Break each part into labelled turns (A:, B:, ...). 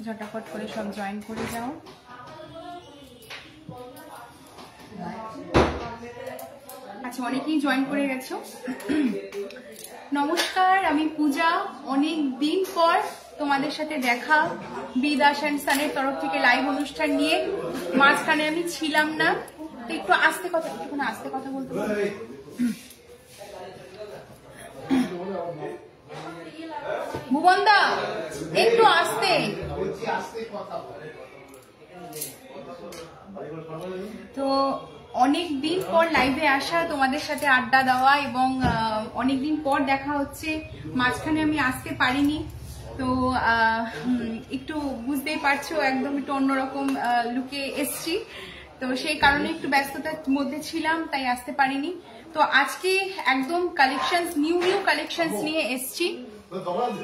A: ঝটাফট করে সব জয়েন করে যাও। আচ্ছা, অনেকেই জয়েন করে গেছো। নমস্কার, আমি পূজা। অনেক দিন পর তোমাদের সাথে দেখা, বিদাস অ্যান্ড সানের তরফ থেকে লাইভ অনুষ্ঠান নিয়ে। মাঝখানে আমি ছিলাম না, একটু আস্তে কথা বলতে পারো? ভুবনদা একটু আস্তে। তো অনেক দিন পর লাইভে আসা, তোমাদের সাথে আড্ডা দেওয়া এবং অনেক দিন পর দেখা হচ্ছে। মাঝখানে আমি আসতে পারিনি, তো একটু বুঝতেই পারছো একদম একটু অন্যরকম লুকে এসছি, তো সেই কারণে একটু ব্যস্ততার মধ্যে ছিলাম, তাই আসতে পারিনি। তো আজকে একদম কালেকশনস, নিউ কালেকশনস নিয়ে এসছি।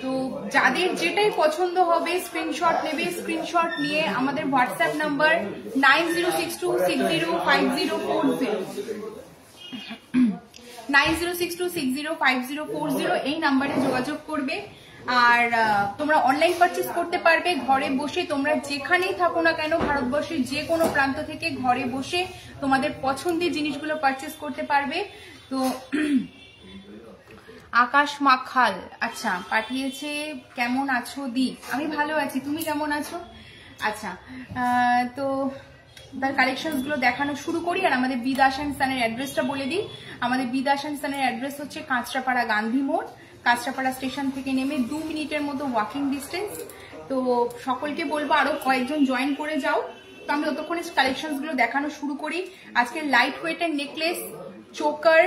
A: তো যাদের যেটাই পছন্দ হবে স্ক্রিনশট নেবে, স্ক্রিনশট নিয়ে আমাদের হোয়াটসঅ্যাপ নাম্বার 9062605040 9062605040 এই নাম্বারে যোগাযোগ করবে। আর তোমরা অনলাইন পারচেস করতে পারবে ঘরে বসে। তোমরা যেখানেই থাকো না কেন, ভারতবর্ষের যে কোনো প্রান্ত থেকে ঘরে বসে তোমাদের পছন্দের জিনিসগুলো পারচেস করতে পারবে। তো আকাশ মাখাল আচ্ছা পাঠিয়েছে, কেমন আছো দি? আমি ভালো আছি, তুমি কেমন আছো? আচ্ছা, তো তার কালেকশনস গুলো দেখানো শুরু করি। আর আমাদের বিদাস অ্যান্ড সানের অ্যাড্রেসটা বলে দিই। আমাদের বিদাস অ্যান্ড সানের অ্যাড্রেস হচ্ছে কাঁচরাপাড়া গান্ধী মোড়। কাঁচরাপাড়া স্টেশন থেকে নেমে 2 মিনিটের মতো ওয়াকিং ডিস্টেন্স। তো সকলকে বলবো আরো কয়েকজন জয়েন করে যাও। তো আমি ততক্ষণে কালেকশনস গুলো দেখানো শুরু করি। আজকে লাইট ওয়েটের নেকলেস, চোকার,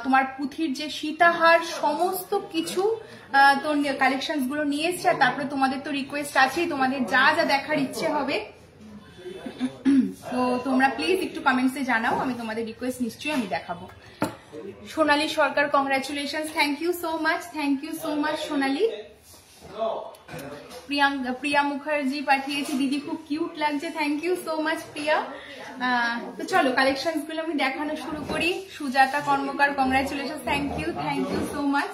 A: তোমার পুঁথির যে সীতাহার, সমস্ত কিছু তো কালেকশনস গুলো নিয়ে এসছে। আর তারপরে তোমাদের তো রিকোয়েস্ট আছেই, তোমাদের যা যা দেখার ইচ্ছে হবে তো তোমরা প্লিজ একটু কমেন্টসে জানাও, আমি তোমাদের রিকোয়েস্ট নিশ্চয়ই আমি দেখাবো। Sonali Sarkar, congratulations, thank you so much Sonali. Priya Mukherjee পাঠিয়েছি, দিদি খুব কিউট লাগছে, thank you so much Priya. তো চলো কালেকশনস গুলো আমি দেখানো শুরু করি। Sujata Karmakar, congratulation, thank you so much.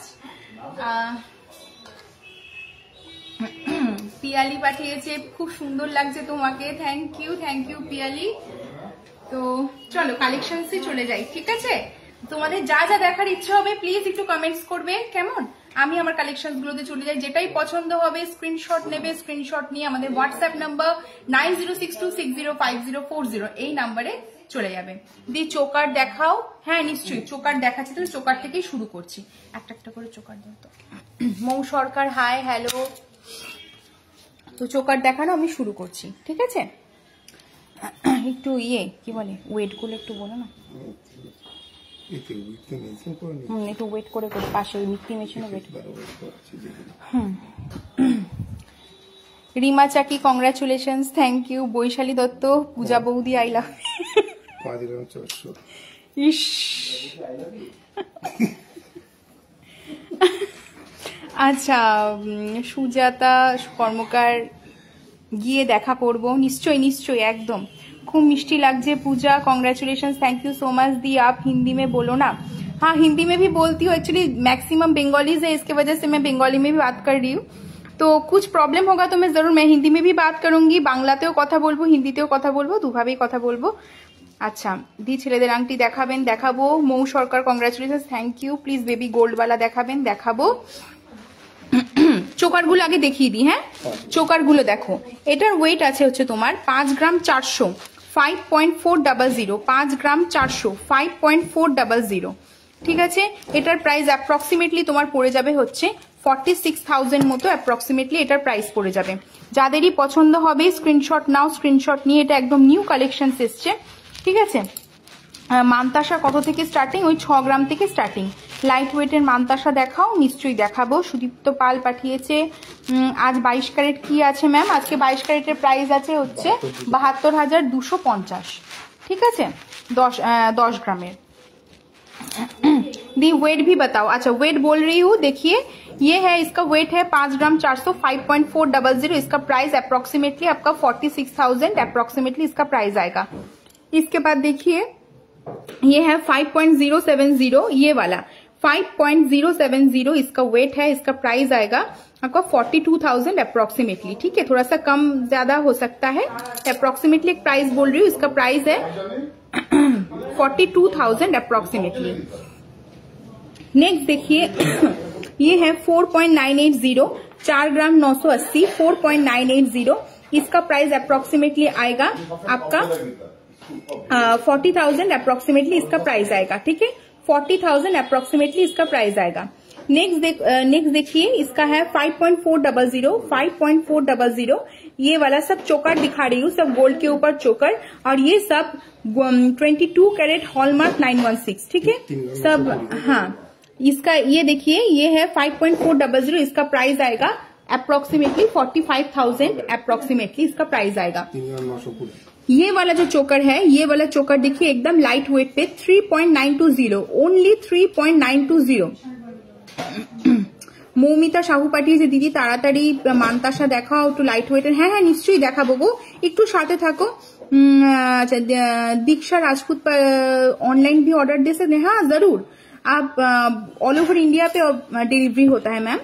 A: Piyali পাঠিয়েছে, খুব সুন্দর লাগছে তোমাকে, থ্যাংক ইউ পিয়ালি। তো চলো কালেকশনসে চলে যাই, ঠিক আছে? তোমাদের যা যা দেখার ইচ্ছে হবে প্লিজ একটু কমেন্টস করবে, কেমন? আমি আমার কালেকশন গুলোতে চলে যাই। যেটাই পছন্দ হবে স্ক্রিনশট নেবে, স্ক্রিনশট নিয়ে আমাদের হোয়াটসঅ্যাপ নাম্বার 9062605040 এই নাম্বারে চলে যাবে। দি চোকার দেখাও। হ্যাঁ নিশ্চয়ই চোকার দেখাচ্ছি, তাহলে চোকার থেকেই শুরু করছি। একটা একটা করে চোকার দাও তো। মৌ সরকার, হাই, হ্যালো। তো চোকার দেখানো আমি শুরু করছি, ঠিক আছে? একটু কি বলে ওয়েট গুলো একটু বলো না। একটু ওয়েট করে পাশে ওই মিক্সি মেশিনে weight. Rima Chaki, congratulations, thank you. Baishali Dutta, Puja বৌদি, আই লাভ। ইস, আচ্ছা সুজাতা কর্মকার, গিয়ে দেখা করব নিশ্চয়ই একদম। खूब मिष्टी लगजे Puja, congratulation, thank you so much दी। आप हिंदी में बोलो ना। हाँ हिंदी में भी बोलती हूँ, एक्चुअली मैक्सिमम बंगालीज है, इसके वजह से मैं बंगाली में भी बात कर रही हूँ। तो कुछ प्रॉब्लम होगा तो मैं जरूर मैं हिंदी में भी बात करूंगी, बांग्लातेও কথা বলবো, হিন্দিতেও কথা বলবো, দুভাবেই কথা বলবো। আচ্ছা দি ছেলেদের আংটি দেখাবেন? দেখাবো। Mou Sarkar, congratulation, thank you. Please baby gold वाला দেখাবেন? দেখাবো। চোকারগুলো আগে দেখিয়ে দিই। হ্যাঁ চোকারগুলো দেখো, এটার ওয়েট আছে হচ্ছে তোমার 5 গ্রাম 400, 5.400, 5 গ্রাম 400, 5.400, ঠিক আছে? এটার প্রাইস অ্যাপ্রক্সিমেটলি তোমার পড়ে যাবে হচ্ছে 46,000 মতো অ্যাপ্রক্সিমেটলি এটার প্রাইস পড়ে যাবে। যাদেরই পছন্দ হবে স্ক্রিনশট নাও, স্ক্রিনশট নিয়ে, এটা একদম নিউ কালেকশন এসছে, ঠিক আছে? মানতাসা কত থেকে স্টার্টিং? ওই 6 গ্রাম থেকে স্টার্টিং। লাইট ওয়েটের মানতাসা দেখাও। নিশ্চয়ই দেখাবো। সুদীপ্ত পাল পাঠিয়েছে আজ 22 ক্যারেট কি আছে ম্যাম? আজকে 22 ক্যারেটের প্রাইস আছে হচ্ছে 72,250। ঠিক আছে, 10 ग्रामेर। दी वेट भी बताओ। अच्छा वेट बोल रही हूँ, देखिए ये है, इसका वेट है 5 ग्राम 400, 5.400। इसका प्राइस अप्रोक्सीमेटली आपका 46,000 अप्रोक्सीमेटली इसका प्राइस आएगा। इसके बाद देखिए ये है 5.070, ये वाला 5.070 इसका वेट है। इसका प्राइस आएगा आपका 42,000 अप्रोक्सीमेटली। ठीक है, थोड़ा सा कम ज्यादा हो सकता है। अप्रोक्सीमेटली एक प्राइस बोल रही हूँ, इसका प्राइस है 42,000 अप्रोक्सीमेटली। नेक्स्ट देखिए ये है 4.980, 4 ग्राम 980, 4.980। इसका प्राइस अप्रोक्सीमेटली आएगा आपका 40,000 अप्रोक्सीमेटली इसका प्राइस आएगा। ठीक है, 40,000 अप्रोक्सीमेटली इसका प्राइस आएगा। नेक्स्ट देखिए इसका है 5.400, 5.400। ये वाला सब चोकर दिखा रही हूँ, सब गोल्ड के ऊपर चोकर, और ये सब 22 कैरेट हॉलमार्क 916। ठीक है सब। हाँ, इसका ये देखिए ये है 5.400, इसका प्राइस आएगा अप्रोक्सीमेटली 45,000 अप्रोक्सीमेटली इसका प्राइस आएगा। ये वाला जो चोकर है, ये वाला चोकर देखिए एकदम लाइट वेट पे 3.920, ओनली 3.920। মৌমিতা সাহু পাঠিয়েছে দিদি তাড়াতাড়ি মানতাসা দেখাও একটু লাইট ওয়েটের। হ্যাঁ হ্যাঁ নিশ্চয়ই দেখাবো গো, একটু সাথে থাকো। अच्छा दीक्षा राजपूत ऑनलाइन भी ऑर्डर दे सकते हैं? हाँ जरूर, आप ऑल ओवर इंडिया पे डिलीवरी होता है मैम।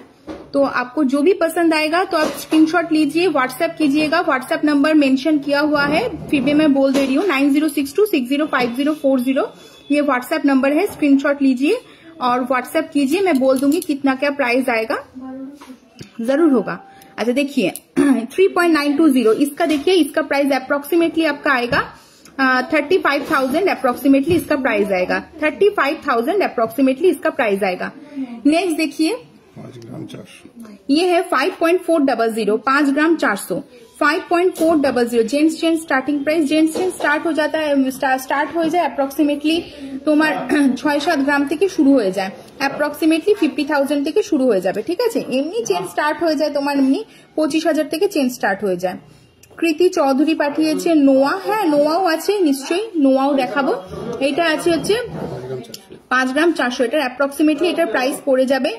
A: तो आपको जो भी पसंद आएगा तो आप स्क्रीनशॉट लीजिए, व्हाट्सएप कीजिएगा। व्हाट्सएप नंबर मेंशन किया हुआ है, फिर भी मैं बोल दे रही हूँ 9062605040। ये व्हाट्सएप नंबर है, स्क्रीनशॉट लीजिए और व्हाट्सएप कीजिए, मैं बोल दूंगी कितना क्या प्राइस आएगा, जरूर होगा। अच्छा देखिए 3.920 इसका देखिए, इसका प्राइस अप्रोक्सीमेटली आपका आएगा 35,000 अप्रोक्सीमेटली इसका प्राइस आएगा। 35,000 अप्रोक्सीमेटली इसका प्राइस आएगा। नेक्स्ट देखिए
B: 5 ग्राम 400,
A: ये है 5.400, 5 ग्राम 400, 5.400। Gents starting price, gents start हो जाता है, स्टार्ट हो जाए अप्रोक्सीमेटली তোমার 6-7 গ্রাম থেকে শুরু হয়ে যায়, অ্যাপ্রক্সিমেটলি 50,000 থেকে শুরু হয়ে যাবে। ঠিক আছে, এমনি চেন স্টার্ট হয়ে যায় তোমার এমনি 25,000 থেকে চেন স্টার্ট হয়ে যায়। কৃতি চৌধুরী পাঠিয়েছে নোয়া। হ্যাঁ নোয়াও আছে, নিশ্চয়ই নোয়াও দেখাবো। এটা আছে হচ্ছে 5 গ্রাম 400, এটার অ্যাপ্রক্সিমেটলি এটার প্রাইস পড়ে যাবে,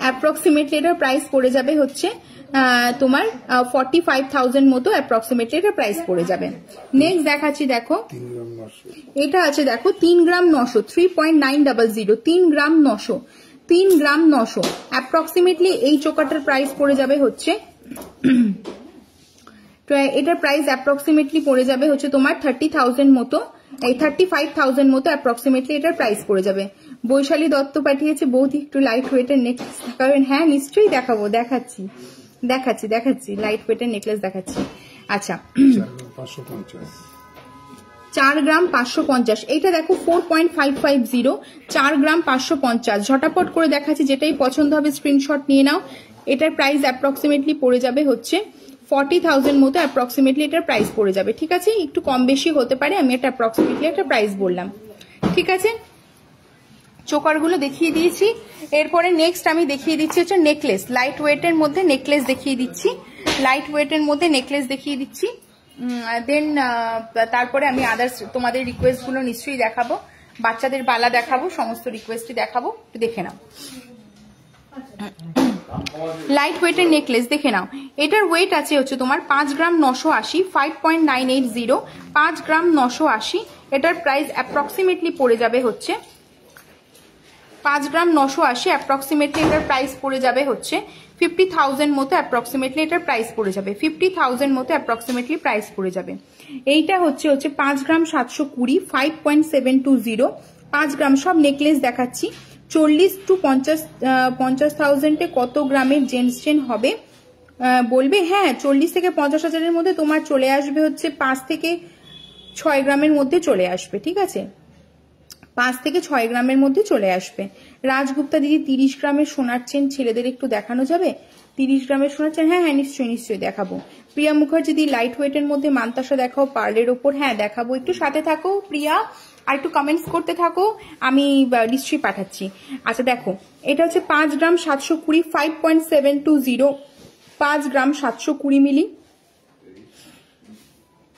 A: অ্যাপ্রক্সিমেটলি এটার প্রাইস পড়ে যাবে হচ্ছে তোমার 45,000 মতো অ্যাপ্রক্সিমেটলি এটা প্রাইস পড়ে যাবে। নেক্সট দেখাচ্ছি দেখো, এটা আছে দেখো 3 গ্রাম 900, 3.900, 3 গ্রাম 900, 3 গ্রাম 900 অ্যাপ্রক্সিমেটলি এই চোকাটার প্রাইস পড়ে যাবে হচ্ছে এটার প্রাইস অ্যাপ্রক্সিমেটলি পড়ে যাবে হচ্ছে তোমার 30,000 মতো, এই 35,000 মতো অ্যাপ্রক্সিমেটলি এটার প্রাইস পড়ে যাবে। বৈশালী দত্ত পাঠিয়েছে বৌদি একটু লাইট ওয়েটের নেকলেস দেখাবেন? হ্যাঁ নিশ্চয়ই দেখাবো, দেখাচ্ছি লাইট ওয়েটের নেকলেস দেখাচ্ছি। আচ্ছা 4 গ্রাম 550, এইটা দেখো 4.550, 4 গ্রাম 550। ঝটাপট করে দেখাচ্ছি, যেটাই পছন্দ হবে স্ক্রিনশট নিয়ে নাও। এটার প্রাইস অ্যাপ্রক্সিমেটলি পড়ে যাবে হচ্ছে 40,000 মতো অ্যাপ্রক্সিমেটলি এটার প্রাইস পড়ে যাবে। ঠিক আছে, একটু কম বেশি হতে পারে, আমি একটা অ্যাপ্রক্সিমেটলি একটা প্রাইস বললাম। ঠিক আছে, চোকারগুলো দেখিয়ে দিয়েছি। এরপরে নেক্সট আমি দেখিয়ে দিচ্ছি হচ্ছে নেকলেস, লাইট ওয়েটের মধ্যে নেকলেস দেখিয়ে দিচ্ছি, লাইট ওয়েটের মধ্যে নেকলেস দেখিয়ে দিচ্ছি। দেন তারপরে আমি আদার্স তোমাদের রিকোয়েস্ট গুলো নিশ্চয়ই দেখাবো, বাচ্চাদের বালা দেখাবো, সমস্ত রিকোয়েস্টই দেখাবো, একটু দেখে নাও। লাইট ওয়েটের নেকলেস দেখে নাও, এটার ওয়েট আছে হচ্ছে তোমার 5 গ্রাম 980, 5.980, 5 গ্রাম 980। এটার প্রাইস অ্যাপ্রক্সিমেটলি পড়ে যাবে হচ্ছে 5 গ্রাম 980 অ্যাপ্রক্সিমেটলি এটার প্রাইস পড়ে যাবে হচ্ছে 50,000 মতো অ্যাপ্রক্সিমেটলি এটার প্রাইস পড়ে যাবে, 50,000 মতো অ্যাপ্রক্সিমেটলি প্রাইস পড়ে যাবে। এইটা হচ্ছে 5 গ্রাম 720, 5.720, 5 গ্রাম। সব নেকলেস দেখাচ্ছি। 40 to 50,000 কত গ্রামের জেন্টস চেন হবে বলবে? হ্যাঁ 40 থেকে 50,000 মধ্যে তোমার চলে আসবে হচ্ছে 5 থেকে 6 গ্রামের মধ্যে চলে আসবে। ঠিক আছে, 5 থেকে 6 গ্রামের মধ্যে চলে আসবে। রাজগুপ্তা দিদি 30 গ্রামের সোনার চেন ছেলেদের একটু দেখানো যাবে? 30 গ্রামের সোনার চেন, হ্যাঁ হ্যাঁ নিশ্চয়ই নিশ্চয়ই দেখাবো। প্রিয়া মুখার্জি দিদি লাইট ওয়েটের মধ্যে মানতাসা দেখাও পার্লের ওপর, হ্যাঁ দেখাবো, একটু সাথে থাকো প্রিয়া, আর একটু কমেন্টস করতে থাকো, আমি নিশ্চয়ই পাঠাচ্ছি। আচ্ছা দেখো, এটা হচ্ছে 5 গ্রাম 720, 5.720, 5 গ্রাম 720 মিলি।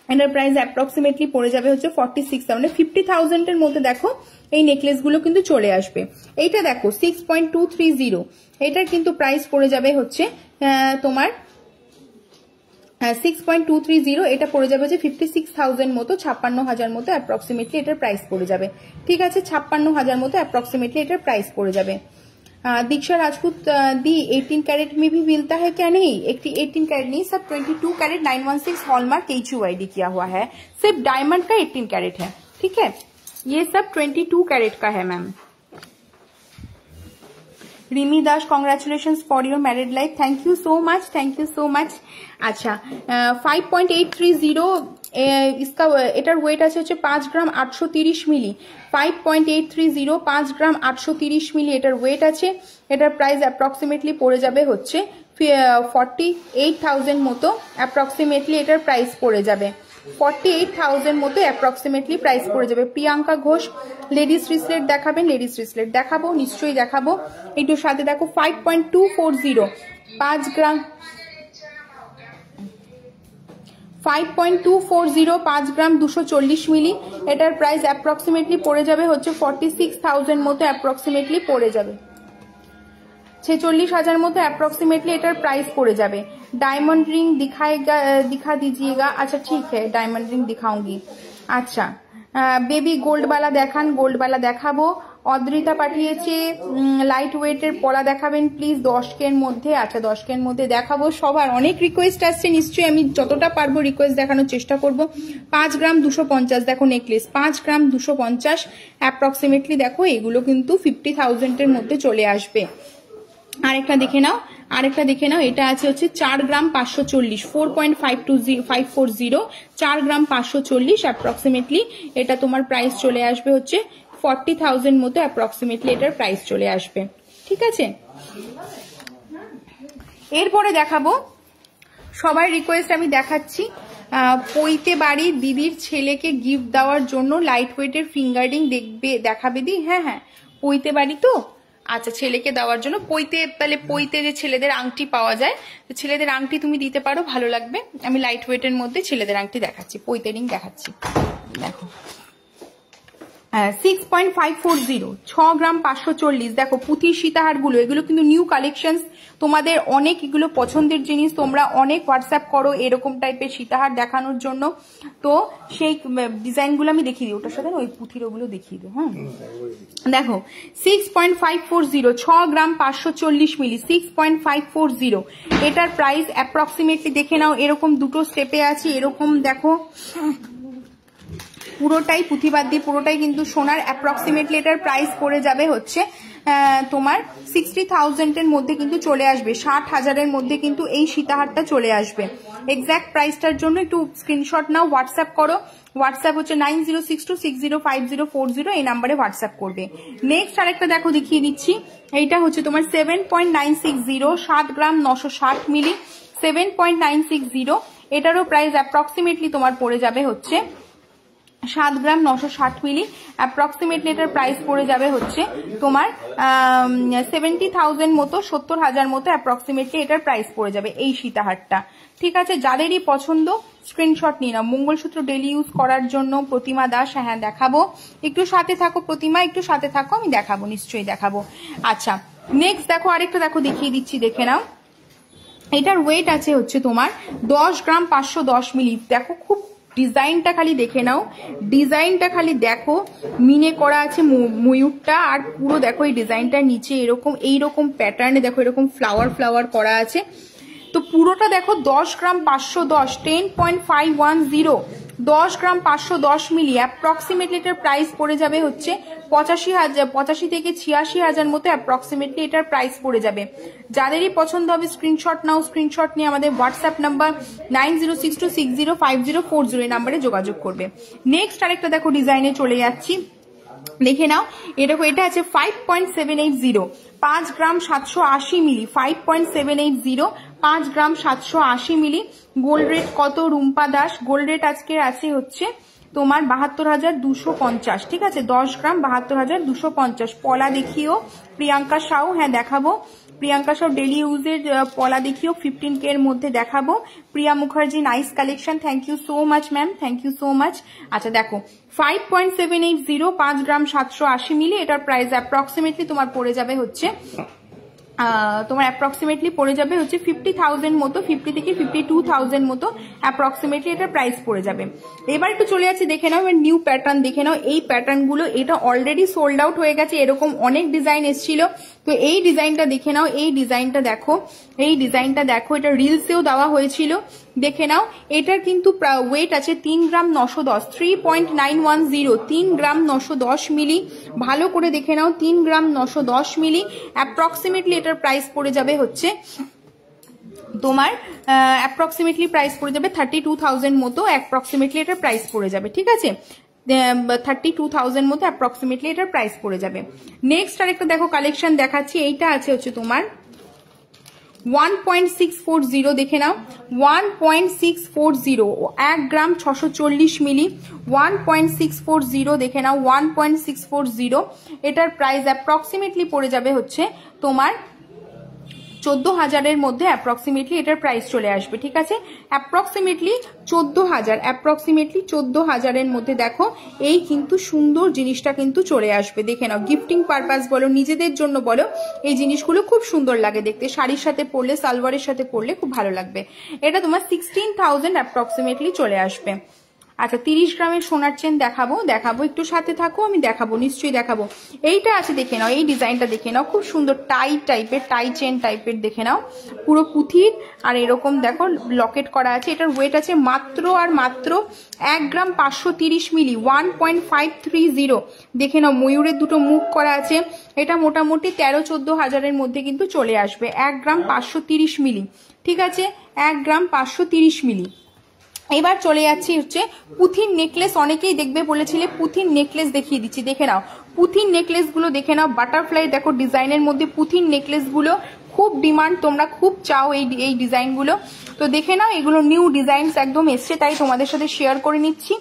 A: এটার প্রাইস অ্যাপ্রক্সিমেটলি পড়ে যাবে হচ্ছে 46,000, মানে 50,000 এর মধ্যে দেখো এই নেকলেস গুলো কিন্তু চলে আসবে। এইটা দেখো 6.230, এটার কিন্তু প্রাইস পড়ে যাবে হচ্ছে তোমার 6.230, এটা পড়ে যাবে হচ্ছে 56,000 মতো, 56,000 মতো অ্যাপ্রক্সিমেটলি এটার প্রাইস পড়ে যাবে। ঠিক আছে, 56,000 মতো অ্যাপ্রক্সিমেটলি এটার প্রাইস পড়ে যাবে। दीक्षा राजपूत दी 18 कैरेट में भी मिलता है क्या? नहीं, 18 कैरेट नहीं, सब 22 कैरेट 916 हॉलमार्क HUID किया हुआ है, सिर्फ डायमंड का 18 कैरेट है। ठीक है, ये सब 22 कैरेट का है ma'am. Rimi Das, congratulations for your married life, thank you so much, thank you so much. अच्छा 5.830 इसका एटार वेट আছে হচ্ছে 5 গ্রাম 830 মিলি, 5.830, 5 গ্রাম 830 মিলি এটার ওয়েট আছে। এটার প্রাইস অ্যাপ্রক্সিমেটলি পড়ে যাবে হচ্ছে 48,000 মতো অ্যাপ্রক্সিমেটলি এটার প্রাইস পড়ে যাবে, 48,000 মতো অ্যাপ্রক্সিমেটলি প্রাইস পড়ে যাবে। প্রিয়াঙ্কা ঘোষ লেডিস রিসলেট দেখাবেন? লেডিস রিসলেট দেখাবো, নিশ্চয়ই দেখাবো, একটু সাথে দেখো। 5.240, 5 গ্রাম 5.240, 5 গ্রাম 240 মিলি, এটার প্রাইস অ্যাপ্রক্সিমেটলি পড়ে যাবে হচ্ছে 46,000 মতো অ্যাপ্রক্সিমেটলি পড়ে যাবে, 46,000 মতো অ্যাপ্রক্সিমেটলি এটার প্রাইস পড়ে যাবে। डायमंड रिंग दिखा दीजिएगा? अच्छा ठीक है, डायमंड रिंग दिखाऊंगी। अच्छा बेबी गोल्ड वाला देखान, गोल्ड वाला देखाबो। অদ্রিতা পাঠিয়েছে লাইট ওয়েটের পলা দেখাবেন প্লিজ 10 কের মধ্যে। আচ্ছা 10 কের মধ্যে দেখাবো, সবার অনেক রিকোয়েস্ট আসছে, নিশ্চয়ই আমি যতটা পারবো রিকোয়েস্ট দেখানোর চেষ্টা করব। 5 গ্রাম 250 দেখো নেকলেস, 5 গ্রাম 250 অ্যাপ্রক্সিমেটলি দেখো, এগুলো কিন্তু 50,000 এর মধ্যে চলে আসবে। আরেকটা দেখে নাও, আরেকটা দেখে নাও, এটা আছে হচ্ছে 4 গ্রাম 540, 4.540, 4 গ্রাম 540 অ্যাপ্রক্সিমেটলি এটা তোমার প্রাইস চলে আসবে হচ্ছে 40,000 মতো অ্যাপ্রক্সিমেটলি এটার প্রাইস চলে আসবে। ঠিক আছে, এরপরে দেখাবো, সবার রিকোয়েস্ট আমি দেখাচ্ছি, পৈতে বাড়ির দিদির ছেলেকে গিফট দেওয়ার জন্য লাইট ওয়েটের ফিঙ্গারিং দেখাবে দি? হ্যাঁ হ্যাঁ, পৈতে বাড়ি তো, আচ্ছা ছেলেকে দেওয়ার জন্য পৈতে, তাহলে পৈতে যে ছেলেদের আংটি পাওয়া যায়, তো ছেলেদের আংটি তুমি দিতে পারো, ভালো লাগবে। আমি লাইট ওয়েটের মধ্যে ছেলেদের আংটি দেখাচ্ছি, পৈতে রিং দেখাচ্ছি, দেখো 6.540, 6 গ্রাম 540, দেখো পুঁথির সীতাহার গুলো, এগুলো কিন্তু নিউ কালেকশন, তোমাদের অনেক এগুলো পছন্দের জিনিস, তোমরা অনেক হোয়াটসঅ্যাপ করো এরকম টাইপের সীতাহার দেখানোর জন্য, তো সেই ডিজাইন গুলো আমি দেখিয়ে দিই, ওটার সাথে ওই পুঁথির ওগুলো দেখিয়ে দিই। হ্যাঁ দেখো 6.540, 6 গ্রাম 540 মিলি, 6.540 এটার প্রাইস অ্যাপ্রক্সিমেটলি দেখে নাও, এরকম দুটো স্টেপে আছে, এরকম দেখো পুরোটাই পুঁথিবাদ দিয়ে, পুরোটাই কিন্তু সোনার। অ্যাপ্রক্সিমেটলি এটার প্রাইস পড়ে যাবে হচ্ছে তোমার 60,000 এর মধ্যে কিন্তু চলে আসবে, 60,000 এর মধ্যে কিন্তু এই সীতাহারটা চলে আসবে। এক্সাক্ট প্রাইসটার জন্য একটু স্ক্রিনশট নাও, হোয়াটসঅ্যাপ করো, হোয়াটসঅ্যাপ হচ্ছে 9062605040, এই নাম্বারে হোয়াটসঅ্যাপ করবে। নেক্সট আরেকটা দেখো দেখিয়ে দিচ্ছি, এইটা হচ্ছে তোমার 7.960, 7 গ্রাম 960 মিলি, 7.960 এটারও প্রাইস অ্যাপ্রক্সিমেটলি তোমার পড়ে যাবে হচ্ছে 7 গ্রাম 960 মিলি, অ্যাপ্রক্সিমেটলি এটার প্রাইস পড়ে যাবে হচ্ছে তোমার 70,000 মতো, 70,000 মতো অ্যাপ্রক্সিমেটলি এটার প্রাইস পড়ে যাবে এই সীতাহারটা। ঠিক আছে, যাদেরই পছন্দ স্ক্রিনশট নিয়ে নাও। মঙ্গলসূত্র ডেলি ইউজ করার জন্য প্রতিমা দাস, হ্যাঁ দেখাবো, একটু সাথে থাকো প্রতিমা, একটু সাথে থাকো, আমি দেখাবো, নিশ্চয়ই দেখাবো। আচ্ছা নেক্সট দেখো, আরেকটা দেখো দেখিয়ে দিচ্ছি, দেখে নাও, এটার ওয়েট আছে হচ্ছে তোমার 10 গ্রাম 510 মিলি, দেখো খুব ডিজাইনটা খালি দেখে নাও, ডিজাইনটা খালি দেখো, মিনে করা আছে ময়ূরটা, আর পুরো দেখো এই ডিজাইনটার নিচে এরকম এইরকম প্যাটার্নে দেখো এরকম ফ্লাওয়ার ফ্লাওয়ার করা আছে, তো পুরোটা দেখো 10 গ্রাম 510, 10.510, 10 গ্রাম 510 মিলি, অ্যাপ্রক্সিমেটলি এটার প্রাইস পড়ে যাবে হচ্ছে 85 থেকে 86,000 মতো অ্যাপ্রক্সিমেটলি এটার প্রাইস পড়ে যাবে। যাদেরই পছন্দ হবে স্ক্রিনশট নাও, স্ক্রিনশট নিয়ে আমাদের হোয়াটসঅ্যাপ নাম্বার 9062605040 এই নাম্বারে যোগাযোগ করবে। নেক্সট আরেকটা দেখো ডিজাইনে চলে যাচ্ছি, দেখে নাও, এরকম এটা আছে 5.780, 5 গ্রাম 780 মিলি, 5.780, 5 গ্রাম 780 মিলি। গোল্ড রেট কত রুম্পা দাস? গোল্ড রেট আজকে আছে হচ্ছে তোমার 72,250, ঠিক আছে, 10 গ্রাম 72,250। পলা দেখিও প্রিয়াঙ্কা সাউ, হ্যাঁ দেখাবো। প্রিয়াঙ্কা সাউ ডেলি ইউজের পলা দেখিও 15K এর মধ্যে দেখাবো। Priya Mukherjee nice collection, thank you so much ma'am, thank you so much. আচ্ছা দেখো 5.780, 5 গ্রাম 780 মিলি, এটার প্রাইস অ্যাপ্রক্সিমেটলি তোমার পড়ে যাবে হচ্ছে তোমার অ্যাপ্রক্সিমেটলি পড়ে যাবে হচ্ছে 50,000 মতো, 50 থেকে 52,000 মতো অ্যাপ্রক্সিমেটলি এটার প্রাইস পড়ে যাবে। এবার একটু চলে যাচ্ছে, দেখে নাও নিউ প্যাটার্ন, দেখে নাও এই প্যাটার্ন গুলো, এটা অলরেডি সোল্ড আউট হয়ে গেছে, এরকম অনেক ডিজাইন এসেছিল। তো এই ডিজাইনটা দেখে নাও, এই ডিজাইনটা দেখো, এই ডিজাইনটা দেখো, এটা রিলসেও দেওয়া হয়েছিল, দেখে নাও। এটার কিন্তু ওয়েট আছে 3 গ্রাম 910, 3.910, 3 গ্রাম 910 মিলি। ভালো করে দেখে নাও, 3 গ্রাম 910 মিলি। অ্যাপ্রক্সিমেটলি এটার প্রাইস পড়ে যাবে হচ্ছে তোমার অ্যাপ্রক্সিমেটলি প্রাইস পড়ে যাবে 32,000 মতো, অ্যাপ্রক্সিমেটলি এটার প্রাইস পড়ে যাবে, ঠিক আছে, 32,000 মতো অ্যাপ্রক্সিমেটলি এটার প্রাইস পড়ে যাবে। নেক্সট আরেকটা দেখো কালেকশন দেখাচ্ছি, এইটা আছে হচ্ছে তোমার 1.640, দেখে নাও 1.640, 1 গ্রাম 640 মিলি, 1.640, দেখে নাও 1.640। এটার প্রাইস অ্যাপ্রক্সিমেটলি পড়ে যাবে হচ্ছে তোমার 14,000 মধ্যে অ্যাপ্রক্সিমেটলি এটার প্রাইস চলে আসবে, ঠিক আছে, অ্যাপ্রক্সিমেটলি 14,000, অ্যাপ্রক্সিমেটলি 14,000 মধ্যে দেখো এই কিন্তু সুন্দর জিনিসটা কিন্তু চলে আসবে। দেখে নাও, গিফটিং পারপাস বলো, নিজেদের জন্য বলো, এই জিনিসগুলো খুব সুন্দর লাগে দেখতে, শাড়ির সাথে পরলে, সালোয়ারের সাথে পরলে খুব ভালো লাগবে। এটা তোমার 16,000 অ্যাপ্রক্সিমেটলি চলে আসবে। আচ্ছা 30 গ্রামের সোনার চেন দেখাবো, দেখাবো, একটু সাথে থাকো, আমি দেখাবো, নিশ্চয়ই দেখাবো। এইটা আছে, দেখে নাও, এই ডিজাইনটা দেখে নাও, খুব সুন্দর টাই টাইপের, টাই চেন টাইপের, দেখে নাও, পুরো পুঁথির, আর এরকম দেখো লকেট করা আছে। এটার ওয়েট আছে মাত্র আর মাত্র 1 গ্রাম 530 মিলি, 1.530, দেখে নাও ময়ূরের দুটো মুখ করা আছে। এটা মোটামুটি 13-14 হাজারের মধ্যে কিন্তু চলে আসবে, 1 গ্রাম 530 মিলি, ঠিক আছে, 1 গ্রাম 530 মিলি। এবার চলে যাচ্ছি হচ্ছে পুঁথির নেকলেস, অনেকেই দেখবে বলেছিলে, পুঁথির নেকলেস দেখিয়ে দিচ্ছি, দেখে নাও পুঁথির নেকলেস গুলো, দেখে নাও বাটারফ্লাই দেখো ডিজাইনের মধ্যে পুঁথির নেকলেস গুলো খুব ডিমান্ড, তোমরা খুব চাও এই ডিজাইন গুলো। তো দেখে নাও এগুলো নিউ ডিজাইনস একদম এসছে, তাই তোমাদের সাথে শেয়ার করে নিচ্ছি।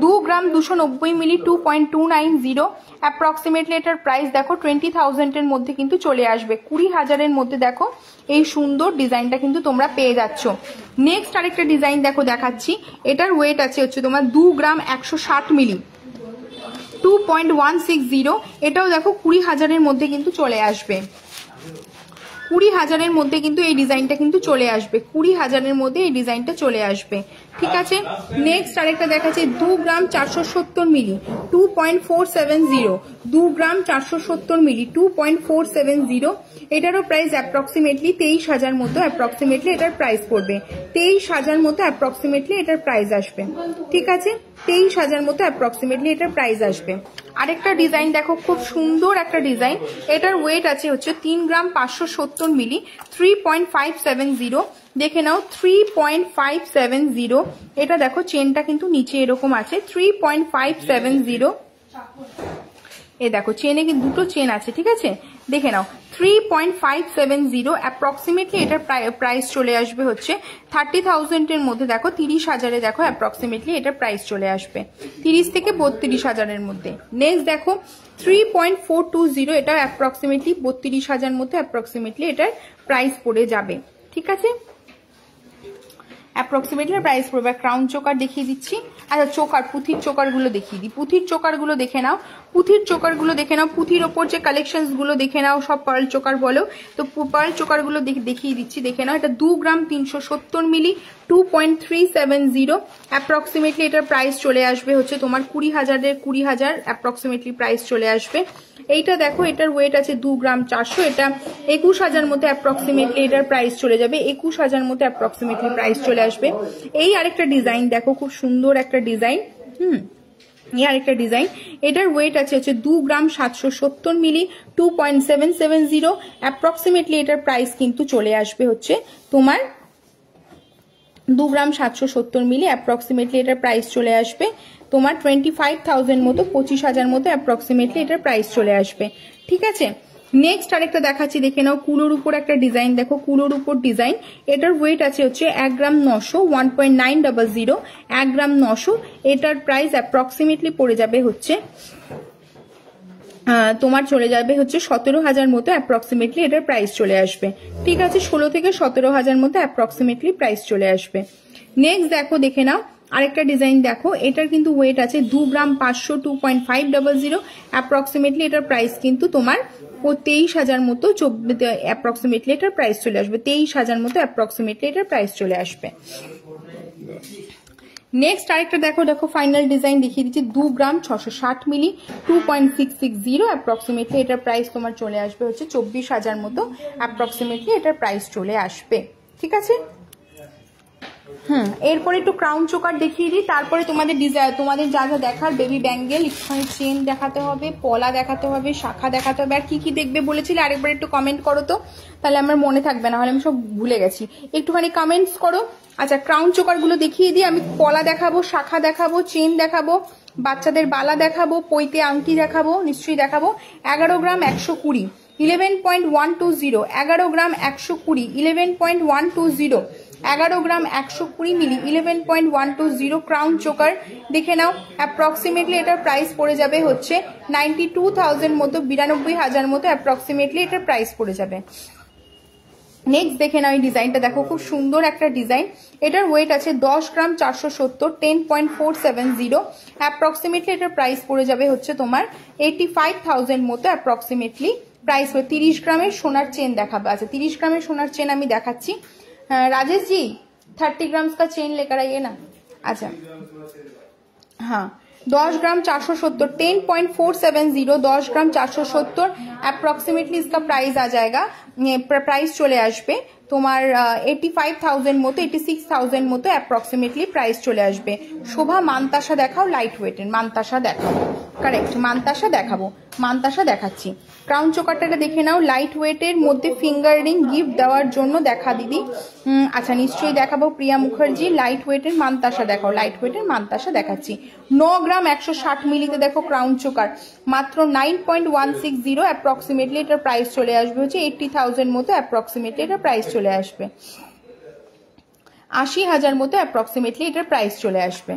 A: 2 গ্রাম 290 মিলি, 2.290, অ্যাপ্রক্সিমেটলি এটার প্রাইস দেখো 20,000 এর মধ্যে কিন্তু চলে আসবে, 20,000 মধ্যে দেখো এই সুন্দর ডিজাইনটা কিন্তু তোমরা পেয়ে যাচ্ছ। নেক্সট আরেকটা ডিজাইন দেখো দেখাচ্ছি, এটার ওয়েট আছে হচ্ছে তোমার 2 গ্রাম 160 মিলি, 2.160, এটাও দেখো 20,000 মধ্যে কিন্তু চলে আসবে, 20,000 মধ্যে কিন্তু এই ডিজাইনটা কিন্তু চলে আসবে, 20,000 মধ্যে এই ডিজাইনটা চলে আসবে, ঠিক আছে। নেক্সট আরেকটা দেখাচ্ছে 2 গ্রাম 470 মিলি, 2.470, 2 গ্রাম 470 মিলি, 2.470, এটারও প্রাইস অ্যাপ্রক্সিমেটলি 23,000 মতো অ্যাপ্রক্সিমেটলি এটার প্রাইস পড়বে, 23,000 মতো অ্যাপ্রক্সিমেটলি এটার প্রাইস আসবে, ঠিক আছে, 23,000 মতো অ্যাপ্রক্সিমেটলি এটার প্রাইস আসবে। আরেকটা ডিজাইন দেখো, খুব সুন্দর একটা ডিজাইন, এটার ওয়েট আছে হচ্ছে 3 গ্রাম 570 মিলি, 3.570, দেখে নাও 3.570, এটা দেখো চেনটা কিন্তু নিচে এরকম আছে, 3.570, এ দেখো চেনে কিন্তু দুটো চেন আছে, ঠিক আছে, দেখে নাও 3.570, অ্যাপ্রক্সিমেটলি এটার প্রাইস চলে আসবে হচ্ছে 30,000 এর মধ্যে, দেখো 30,000 দেখো অ্যাপ্রক্সিমেটলি এটার প্রাইস চলে আসবে 30 থেকে 32,000 মধ্যে। নেক্সট দেখো 3.420, এটা অ্যাপ্রক্সিমেটলি 32,000 মধ্যে অ্যাপ্রক্সিমেটলি এটার প্রাইস পড়ে যাবে, ঠিক আছে, অ্যাপ্রক্সিমেটলি প্রাইস পড়বে। ক্রাউন চোকার দেখিয়ে দিচ্ছি, আচ্ছা চোকার, পুঁথির চোকার গুলো দেখিয়ে দিই, পুঁথির চোকার গুলো দেখে নাও, পুঁথির চোকার গুলো দেখে নাও, পুঁথির ওপর যে কালেকশন গুলো দেখে নাও, সব পার্ল চোকার বলো, তো পার্ল চোকার গুলো দেখিয়ে দিচ্ছি, দেখে নাও, এটা 2 গ্রাম 370 মিলি, 2.370, অ্যাপ্রক্সিমেটলি এটার প্রাইস চলে আসবে হচ্ছে তোমার 20,000 অ্যাপ্রক্সিমেটলি প্রাইস চলে আসবে। এইটা দেখো, এটার ওয়েট আছে 2 গ্রাম 400, এটা 21,000 মতো অ্যাপ্রক্সিমেটলি এটার প্রাইস চলে যাবে, 21,000 মতো অ্যাপ্রক্সিমেটলি প্রাইস চলে আসবে। এই আরেকটা ডিজাইন দেখো, খুব সুন্দর একটা ডিজাইন, এই আরেকটা ডিজাইন, এটার ওয়েট আছে হচ্ছে 2 গ্রাম 770 মিলি, 2.770, অ্যাপ্রক্সিমেটলি এটার প্রাইস কিন্তু চলে আসবে হচ্ছে তোমার 2 গ্রাম 770 মিলি অ্যাপ্রক্সিমেটলি এটার প্রাইস চলে আসবে তোমার 25,000 মতো, 25,000 মতো অ্যাপ্রক্সিমেটলি এটার প্রাইস চলে আসবে। ঠিক আছে, নেক্সট আরেকটা দেখাচ্ছি, দেখে নাও। কুলোর উপর একটা ডিজাইন দেখো, কুলোর উপর ডিজাইন। এটার ওয়েট আছে হচ্ছে 1 গ্রাম 900, 1.900, 1 গ্রাম 900। এটার প্রাইস অ্যাপ্রক্সিমেটলি পড়ে যাবে হচ্ছে তোমার চলে যাবে হচ্ছে 17,000 মতো অ্যাপ্রক্সিমেটলি এটার প্রাইস চলে আসবে। ঠিক আছে, 16 থেকে 17,000 মতো অ্যাপ্রক্সিমেটলি প্রাইস চলে আসবে। নেক্সট দেখো, দেখে নাও আরেকটা ডিজাইন দেখো। এটার কিন্তু ওয়েট আছে 2 গ্রাম 500, 2.500। অ্যাপ্রক্সিমেটলি এটার প্রাইস কিন্তু তোমার 23,000 মতো, অ্যাপ্রক্সিমেটলি এটার প্রাইস চলে আসবে। 23,000 মতো অ্যাপ্রক্সিমেটলি এটার প্রাইস চলে আসবে। নেক্সট আরেকটা দেখো, দেখো ফাইনাল ডিজাইন দেখিয়ে দিচ্ছি। 2 গ্রাম 660 মিলি, 2.660। অ্যাপ্রক্সিমেটলি এটার প্রাইস তোমার চলে আসবে হচ্ছে 24,000 মতো অ্যাপ্রক্সিমেটলি এটার প্রাইস চলে আসবে। ঠিক আছে, এরপরে একটু ক্রাউন চোকার দেখিয়ে দিই, তারপরে তোমাদের তোমাদের যা যা দেখার, বেবি ব্যাঙ্গেল, এখানে চেন দেখাতে হবে, পলা দেখাতে হবে, শাখা দেখাতে হবে। আর কি কি দেখবে বলেছিলে আরেকবার একটু কমেন্ট করো তো, তাহলে আমার মনে থাকবে, না হলে আমি সব ভুলে গেছি। একটুখানি কমেন্টস করো। আচ্ছা, ক্রাউন চোকার গুলো দেখিয়ে দিই আমি। পলা দেখাবো, শাখা দেখাবো, চেন দেখাবো, বাচ্চাদের বালা দেখাবো, পৈতে আংটি দেখাবো, নিশ্চয়ই দেখাবো। 11 গ্রাম 120, 11.120। 11 গ্রাম 120, 11.120। 11 গ্রাম 120 মিলি, 11.120 ক্রাউন চোকার দেখে নাও। অ্যাপ্রক্সিমেটলি এটার প্রাইস পড়ে যাবে হচ্ছে 92,000 মতো, 92,000 মতো অ্যাপ্রক্সিমেটলি এটার প্রাইস পড়ে যাবে। নেক্সট দেখে নাও, এই ডিজাইনটা দেখো, খুব সুন্দর একটা ডিজাইন। এটার ওয়েট আছে 10 গ্রাম 470, 10.470। অ্যাপ্রক্সিমেটলি এটার প্রাইস পড়ে যাবে হচ্ছে তোমার 85,000 মতো অ্যাপ্রক্সিমেটলি প্রাইস। 30 গ্রামের সোনার চেন দেখাবে। আচ্ছা, 30 গ্রামের সোনার চেন আমি দেখাচ্ছি। राजेश जी 30 ग्राम का चेन लेकर आइए ना। अच्छा, हाँ, 10 ग्राम 470, 10.470, 10 ग्राम 470। अप्रोक्सीमेटली इसका प्राइस आ जाएगा, प्राइस चले आसबे তোমার 85,000 মতো, 86,000 মতো অ্যাপ্রক্সিমেটলি প্রাইস চলে আসবে। শোভা মানতাসা দেখাও, লাইট ওয়েটের মানতাসা দেখাও। কারেক্ট, মানতাসা দেখাবো, মানতাসা দেখাচ্ছি। ক্রাউন চোকারটাকে দেখে নাও, লাইট ওয়েটের মধ্যে ফিঙ্গার রিং গিফট দেওয়ার জন্য দেখা দিদি। আচ্ছা, নিশ্চয়ই দেখাবো। প্রিয়া মুখার্জি, লাইট ওয়েটের মানতাসা দেখাও, লাইট ওয়েটের মানতাসা দেখাচ্ছি। 9 গ্রাম 160 মিলিতে দেখো ক্রাউন চোকার, মাত্র 9.160। অ্যাপ্রক্সিমেটলি এটার প্রাইস চলে আসবে হচ্ছে 80,000 মতো অ্যাপ্রক্সিমেটলি এটার প্রাইস চলে আসবে। 80,000 মতো অ্যাপ্রক্সিমেটলি এটার প্রাইস চলে আসবে।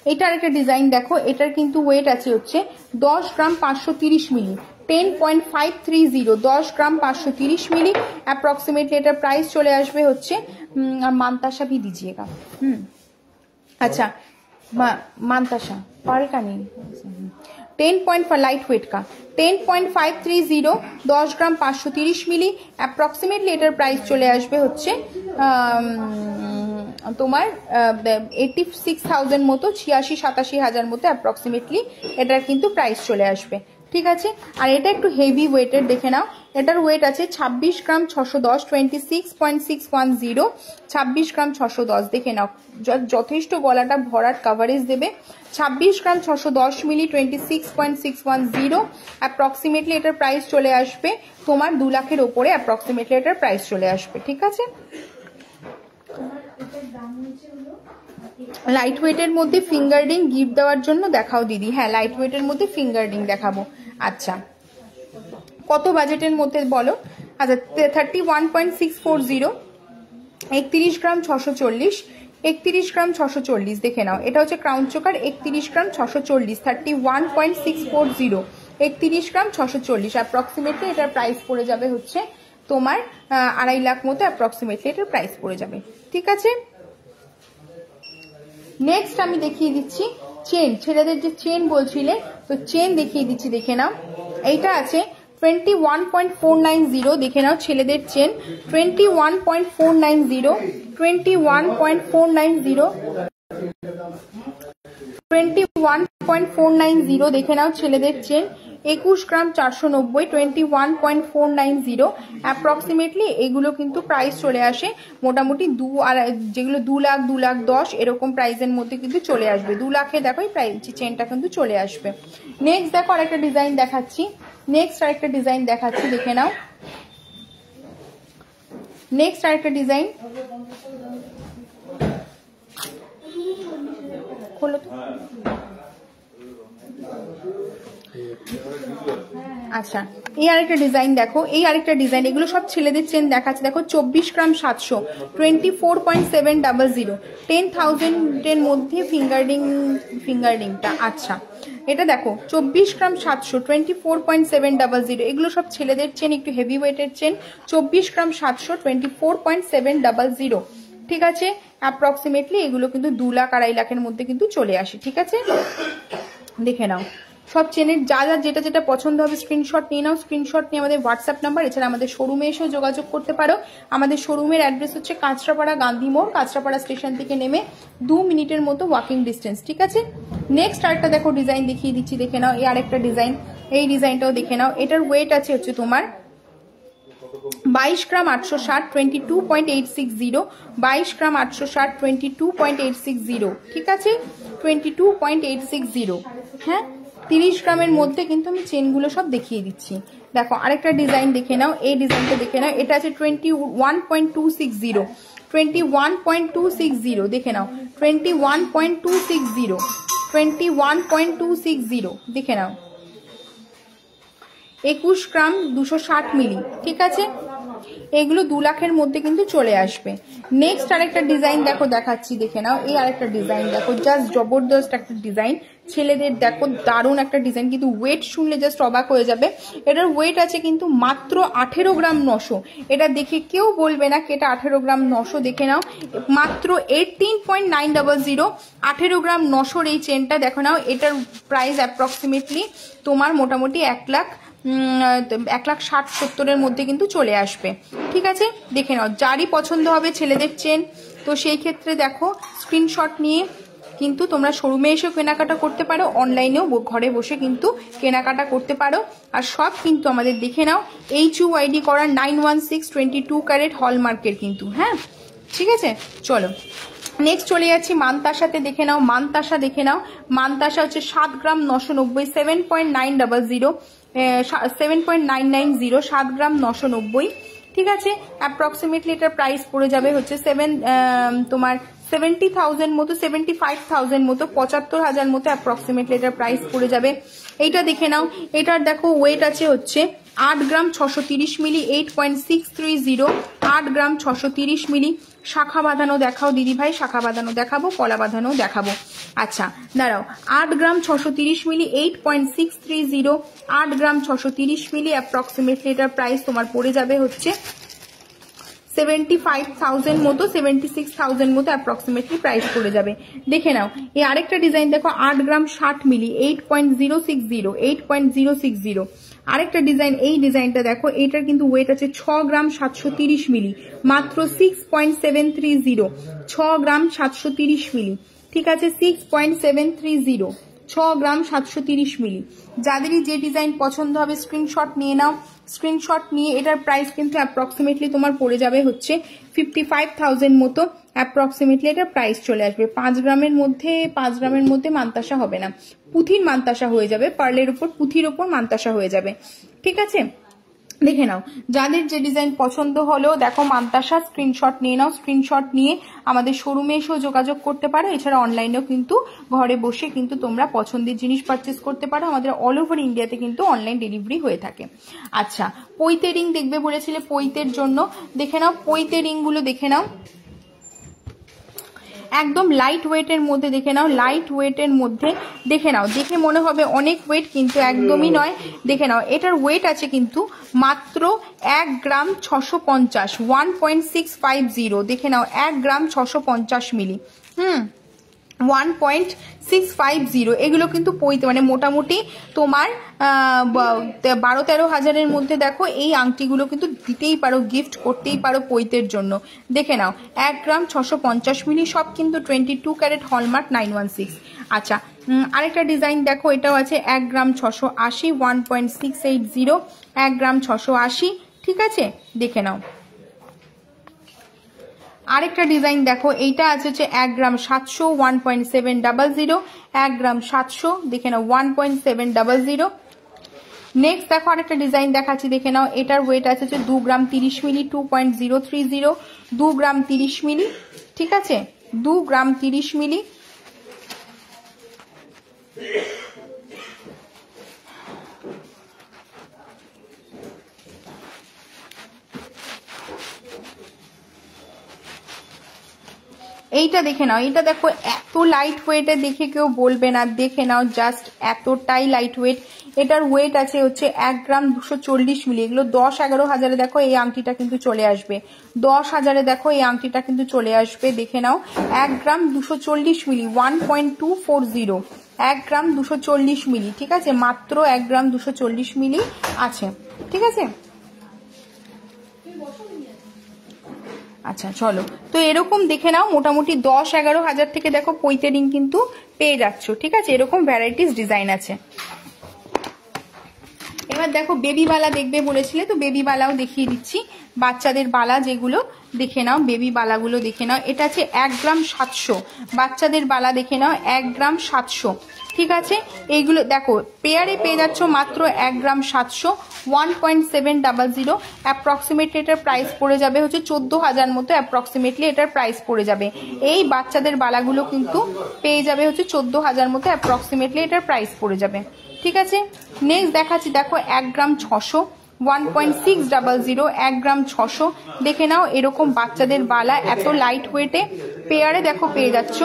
A: এটার একটা ডিজাইন দেখো, এটার কিন্তু ওয়েট আছে হচ্ছে 10 গ্রাম 530 মিলি, 10.530, 10 গ্রাম 530 মিলি অ্যাপ্রক্সিমেটলি এটার প্রাইস চলে আসবে হচ্ছে मानताशा भी दीजिएगा। अच्छा, मानताशा पर का नहीं, 10. लाइट वेट का 10.530, 10 গ্রাম 530 মিলি অ্যাপ্রক্সিমেটলি এটার প্রাইস চলে আসবে হচ্ছে তোমার 86,000 মতো, 86-87,000 মতো অ্যাপ্রক্সিমেটলি এটার কিন্তু প্রাইস চলে আসবে। ঠিক আছে, আর এটা একটু হেভি ওয়েটের দেখে নাও। এটার ওয়েট আছে 26 গ্রাম 610, 26.610, 26 গ্রাম 610 দেখে নাও। যথেষ্ট গলাটা ভরার কাভারেজ দেবে। 26 গ্রাম 610 মিলি, 26.610 অ্যাপ্রক্সিমেটলি এটার প্রাইস চলে আসবে তোমার 2 লাখের ওপরে অ্যাপ্রক্সিমেটলি এটার প্রাইস চলে আসবে। ঠিক আছে, লাইট ওয়েটের মধ্যে ফিঙ্গার রিং গিফট দেওয়ার জন্য দেখাও দিদি। হ্যাঁ, লাইট ওয়েটের মধ্যে ফিঙ্গার রিং দেখাবো। আচ্ছা, কত বাজেটের মধ্যে বলো? আচ্ছা, 31.640, 31 গ্রাম 640, 31 গ্রাম 640 দেখে নাও। এটা হচ্ছে ক্রাউন চোকার, 31 গ্রাম 640, 31.640, 31 গ্রাম 640 অ্যাপ্রক্সিমেটলি এটার প্রাইস পড়ে যাবে হচ্ছে তোমার 2.5 লাখ মতো অ্যাপ্রক্সিমেটলি এটার প্রাইস পড়ে যাবে। ঠিক আছে, নেক্সট আমি দেখিয়ে দিচ্ছি চেন। ছেলেদের যে চেন বলছিলে, তো চেন দেখিয়ে দিচ্ছি, দেখে নাও। এইটা আছে 21.490, দেখে নাও ছেলেদের চেন 21.490, 21.490, 21.490 দেখে নাও ছেলেদের চেন। 21 গ্রাম 490, 21.490 অ্যাপ্রক্সিমেটলি এগুলো কিন্তু প্রাইস চলে আসে মোটামুটি যেগুলো 2 লাখ 2 লাখ 10 এরকম প্রাইসের মধ্যে কিন্তু চলে আসবে। 2 লাখে দেখো এই প্রাইস চেনটা কিন্তু চলে আসবে। নেক্সট দেখো আরেকটা ডিজাইন দেখাচ্ছি, নেক্সট আরেকটা ডিজাইন দেখাচ্ছি, দেখে নাও। নেক্সট আরেকটা ডিজাইন, খোলো তো। আচ্ছা, এই আরেকটা ডিজাইন দেখো, এই আরেকটা ডিজাইন, এগুলো সব ছেলেদের চেন দেখাচ্ছে। দেখো 24 গ্রাম 700, 24.700, 10,000 এর মধ্যে ফিঙ্গারিংটা। আচ্ছা, এটা দেখো 24 গ্রাম 700, 24.700, এগুলো সব ছেলেদের চেন, একটু হেভি ওয়েটের চেন। 24 গ্রাম 700, 24.700, ঠিক আছে। অ্যাপ্রক্সিমেটলি এগুলো কিন্তু 2 লাখ 2.5 লাখের মধ্যে কিন্তু চলে আসে, ঠিক আছে। দেখে নাও সব চেনের যা যা যেটা যেটা পছন্দ হবে স্ক্রিনশট নিয়ে নাও। স্ক্রিনশট নিয়ে আমাদের হোয়াটসঅ্যাপ নাম্বার, এছাড়া আমাদের শোরুমে এসেও যোগাযোগ করতে পারো। আমাদের শোরুমের অ্যাড্রেস হচ্ছে কাঁচরাপাড়া গান্ধী মোড়, কাঁচরাপাড়া স্টেশন থেকে নেমে 2 মিনিটের মতো ওয়াকিং ডিস্টেন্স, ঠিক আছে। নেক্সট আরেকটা দেখো ডিজাইন দেখিয়ে দিচ্ছি, দেখে নাও। এই আরেকটা ডিজাইন, এই ডিজাইনটাও দেখে নাও। এটার ওয়েট আছে হচ্ছে তোমার 22 গ্রাম 860, 22.860, 22 গ্রাম 860, 22.860, ঠিক আছে, 22.860। হ্যাঁ, 30 গ্রামের মধ্যে কিন্তু আমি চেনগুলো সব দেখিয়ে দিচ্ছি। দেখো আরেকটা ডিজাইন দেখে নাও, এই ডিজাইনটা দেখে নাও। এটা আছে 21.260, 21.260, দেখে নাও 21.260, 21.260, দেখে নাও। 21 গ্রাম 260 মিলি, ঠিক আছে। এগুলো 2 লাখের মধ্যে কিন্তু চলে আসবে। নেক্সট আরেকটা ডিজাইন দেখো দেখাচ্ছি, দেখে নাও। এই আরেকটা ডিজাইন দেখো, জাস্ট জবরদস্ত একটা ডিজাইন, ছেলেদের দেখো দারুণ একটা ডিজাইন, কিন্তু ওয়েট শুনলে জাস্ট অবাক হয়ে যাবে। এটার ওয়েট আছে কিন্তু মাত্র 18 গ্রাম 900। এটা দেখে কেউ বলবে না কি এটা 18 গ্রাম 900, দেখে নাও মাত্র 18.900, 18 গ্রাম 900 এই চেনটা দেখো নাও। এটার প্রাইস অ্যাপ্রক্সিমেটলি তোমার মোটামুটি 1,60,70-এর মধ্যে কিন্তু চলে আসবে, ঠিক আছে। দেখে নাও যারই পছন্দ হবে ছেলেদের চেন, তো সেই ক্ষেত্রে দেখো স্ক্রিনশট নিয়ে কিন্তু তোমরা শোরুমে এসেও কেনাকাটা করতে পারো, অনলাইনেও ঘরে বসে কিন্তু কেনাকাটা করতে পারো। আর সব কিন্তু আমাদের দেখে নাও HUID করা 916 22 ক্যারেট হলমার্কের কিন্তু, হ্যাঁ, ঠিক আছে। চলো নেক্সট চলে যাচ্ছি মানতাসাতে, দেখে নাও। মানতাসা দেখে নাও, মানতাসা হচ্ছে 7 গ্রাম 990, 7.900, 7.990, 7 গ্রাম 990, ঠিক আছে। অ্যাপ্রক্সিমেটলি এটার প্রাইস পড়ে যাবে হচ্ছে তোমার 70,000 মতো, 75,000 মতো, 75,000 মতো অ্যাপ্রক্সিমেটলি এটার প্রাইস পড়ে যাবে। এইটা দেখে নাও, এটার দেখো ওয়েট আছে হচ্ছে 8 গ্রাম 630 মিলি, 8.630, 8 গ্রাম 630 মিলি। শাখা বাঁধানো দেখাও দিদি ভাই, শাখা বাঁধানো দেখাবো, কলা বাঁধানো দেখাবো। আচ্ছা দাঁড়াও, 8 গ্রাম 630 মিলি, 8.630, 8 গ্রাম 630 মিলি। অ্যাপ্রক্সিমেটলি এটার প্রাইস তোমার পড়ে যাবে হচ্ছে 75,000 মতো, 76,000 মতো অ্যাপ্রক্সিমেটলি প্রাইস পড়ে যাবে। দেখে নাও এই আরেকটা ডিজাইন দেখো, 8 গ্রাম 60 মিলি, 8.060, 8.060। আরেকটা ডিজাইন, এই ডিজাইনটা দেখো, এটার কিন্তু ওয়েট আছে 6 গ্রাম 730 মিলি, মাত্র 6.730, 6 গ্রাম 730 মিলি, ঠিক আছে, 6.730, 6 গ্রাম 730 মিলি। যাদেরই যে ডিজাইন পছন্দ হবে স্ক্রিনশট নিয়ে নাও। স্ক্রিনশট নিয়ে এটার প্রাইস কিন্তু অ্যাপ্রক্সিমেটলি তোমার পড়ে যাবে হচ্ছে 55,000 মতো অ্যাপ্রক্সিমেটলি এটার প্রাইস চলে আসবে। 5 গ্রামের মধ্যে মানতাসা হবে না, পুঁথির মানতাসা হয়ে যাবে, পার্লের উপর পুঁথির উপর মানতাসা হয়ে যাবে, ঠিক আছে। দেখে নাও যাদের যে ডিজাইন পছন্দ হলো, দেখো মানতাসা, স্ক্রিনশট নিয়ে নাও। স্ক্রিনশট নিয়ে আমাদের শোরুমে এসেও যোগাযোগ করতে পারো, এছাড়া অনলাইনেও কিন্তু ঘরে বসে কিন্তু তোমরা পছন্দের জিনিস পারচেস করতে পারো। আমাদের অল ওভার ইন্ডিয়াতে কিন্তু অনলাইন ডেলিভারি হয়ে থাকে। আচ্ছা, পৈতে রিং দেখবে বলেছিলে, পৈতের জন্য দেখে নাও, পৈতে রিং গুলো দেখে নাও, একদম লাইট ওয়েটের মধ্যে দেখে নাও, লাইট ওয়েটের মধ্যে দেখে নাও। দেখে মনে হবে অনেক ওয়েট, কিন্তু একদমই নয়। দেখে নাও এটার ওয়েট আছে কিন্তু মাত্র 1 গ্রাম 650, 1.650, দেখে নাও 1 গ্রাম 650 মিলি, 1.650। এগুলো কিন্তু পৈতে মানে মোটামুটি তোমার 12-13 হাজারের মধ্যে দেখো এই আংটিগুলো কিন্তু দিতেই পারো, গিফট করতেই পারো পৈতের জন্য। দেখে নাও 1 গ্রাম 650 মিলি, সব কিন্তু 22 ক্যারেট হলমার্ক 916। আচ্ছা, আরেকটা ডিজাইন দেখো, এটাও আছে 1 গ্রাম 680, 1.680, 1 গ্রাম 680, ঠিক আছে। দেখে নাও আরেকটা ডিজাইন দেখো, এইটা আছে হচ্ছে 1 গ্রাম 700, 1.700, 1 গ্রাম 700, দেখে নাও 1.700। নেক্সট দেখো আরেকটা ডিজাইন দেখাচ্ছি, দেখে নাও এটার ওয়েট আছে হচ্ছে 2 গ্রাম 30 মিলি, 2.030, 2 গ্রাম 30 মিলি, ঠিক আছে, 2 গ্রাম 30 মিলি। এইটা দেখে নাও, এইটা দেখো এত লাইট ওয়েটে, দেখে কেউ বলবে না, দেখে নাও জাস্ট এতটাই লাইট ওয়েট। এটার ওয়েট আছে হচ্ছে 1 গ্রাম 240 মিলি। এগুলো 10-11 হাজারে দেখো এই আংটিটা কিন্তু চলে আসবে, 10 হাজারে দেখো এই আংটিটা কিন্তু চলে আসবে। দেখে নাও 1 গ্রাম 240 মিলি, 1.240, 1 গ্রাম 240 মিলি, ঠিক আছে, মাত্র 1 গ্রাম 240 মিলি আছে, ঠিক আছে। আচ্ছা চলো, তো এরকম দেখে নাও মোটামুটি 10-11 হাজার থেকে দেখো পৈতেরিং কিন্তু পেয়ে যাচ্ছ, ঠিক আছে। এরকম ভ্যারাইটিস ডিজাইন আছে। এবার দেখো বেবি বালা দেখবে বলেছিলে, তো বেবি বালাও দেখিয়ে দিচ্ছি। বাচ্চাদের বালা যেগুলো, দেখে নাও বেবি বালাগুলো দেখে নাও। এটা আছে 1 গ্রাম 700, বাচ্চাদের বালা দেখে নাও 1 গ্রাম 700, ঠিক আছে। এইগুলো দেখো পেয়ারে পেয়ে যাচ্ছ মাত্র 1 গ্রাম 700, 1.700 অ্যাপ্রক্সিমেটলি এটার প্রাইস পড়ে যাবে হচ্ছে 14,000 মতো, অ্যাপ্রক্সিমেটলি এটার প্রাইস পড়ে যাবে। এই বাচ্চাদের বালাগুলো কিন্তু পেয়ে যাবে হচ্ছে 14,000 মতো, অ্যাপ্রক্সিমেটলি এটার প্রাইস পড়ে যাবে, ঠিক আছে। নেক্সট দেখাচ্ছি, দেখো 1 গ্রাম 600, 1.600, 1 গ্রাম 600, দেখে নাও এরকম বাচ্চাদের বালা এত লাইট ওয়েটে পেয়ারে দেখো পেয়ে যাচ্ছ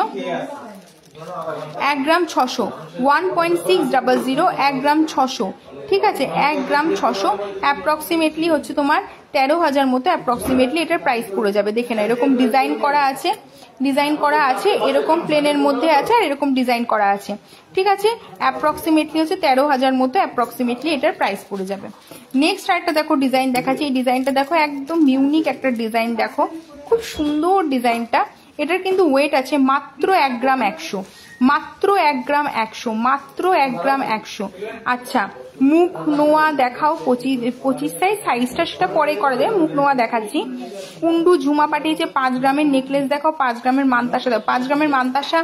A: 1 গ্রাম 600, 1.600, 1 গ্রাম 600, ঠিক আছে। 1 গ্রাম 600 অ্যাপ্রক্সিমেটলি হচ্ছে তোমার 13,000 মতো, অ্যাপ্রক্সিমেটলি এটার প্রাইস পড়ে যাবে। দেখে না এরকম ডিজাইন করা আছে, ডিজাইন করা আছে, এরকম প্লেনের মধ্যে আছে আর এরকম ডিজাইন করা আছে, ঠিক আছে। অ্যাপ্রক্সিমেটলি হচ্ছে 13,000 মতো, অ্যাপ্রক্সিমেটলি এটার প্রাইস পড়ে যাবে। নেক্সট আরেকটা দেখো ডিজাইন দেখাচ্ছি। এই ডিজাইনটা দেখো একদম ইউনিক একটা ডিজাইন, দেখো খুব সুন্দর ডিজাইনটা। এটার কিন্তু ওয়েট আছে মাত্র 1 গ্রাম 100, মাত্র 1 গ্রাম 100, মাত্র 1 গ্রাম 100। আচ্ছা মুখ নোয়া দেখাও 25 সাইজটা সেটা পরে করে দেয়। মুখ নোয়া দেখাচ্ছি। কুন্ডু ঝুমা পাঠিয়েছে 5 গ্রামের নেকলেস দেখাও, 5 গ্রামের মানতাসা দেখো। 5 গ্রামের মানতাসা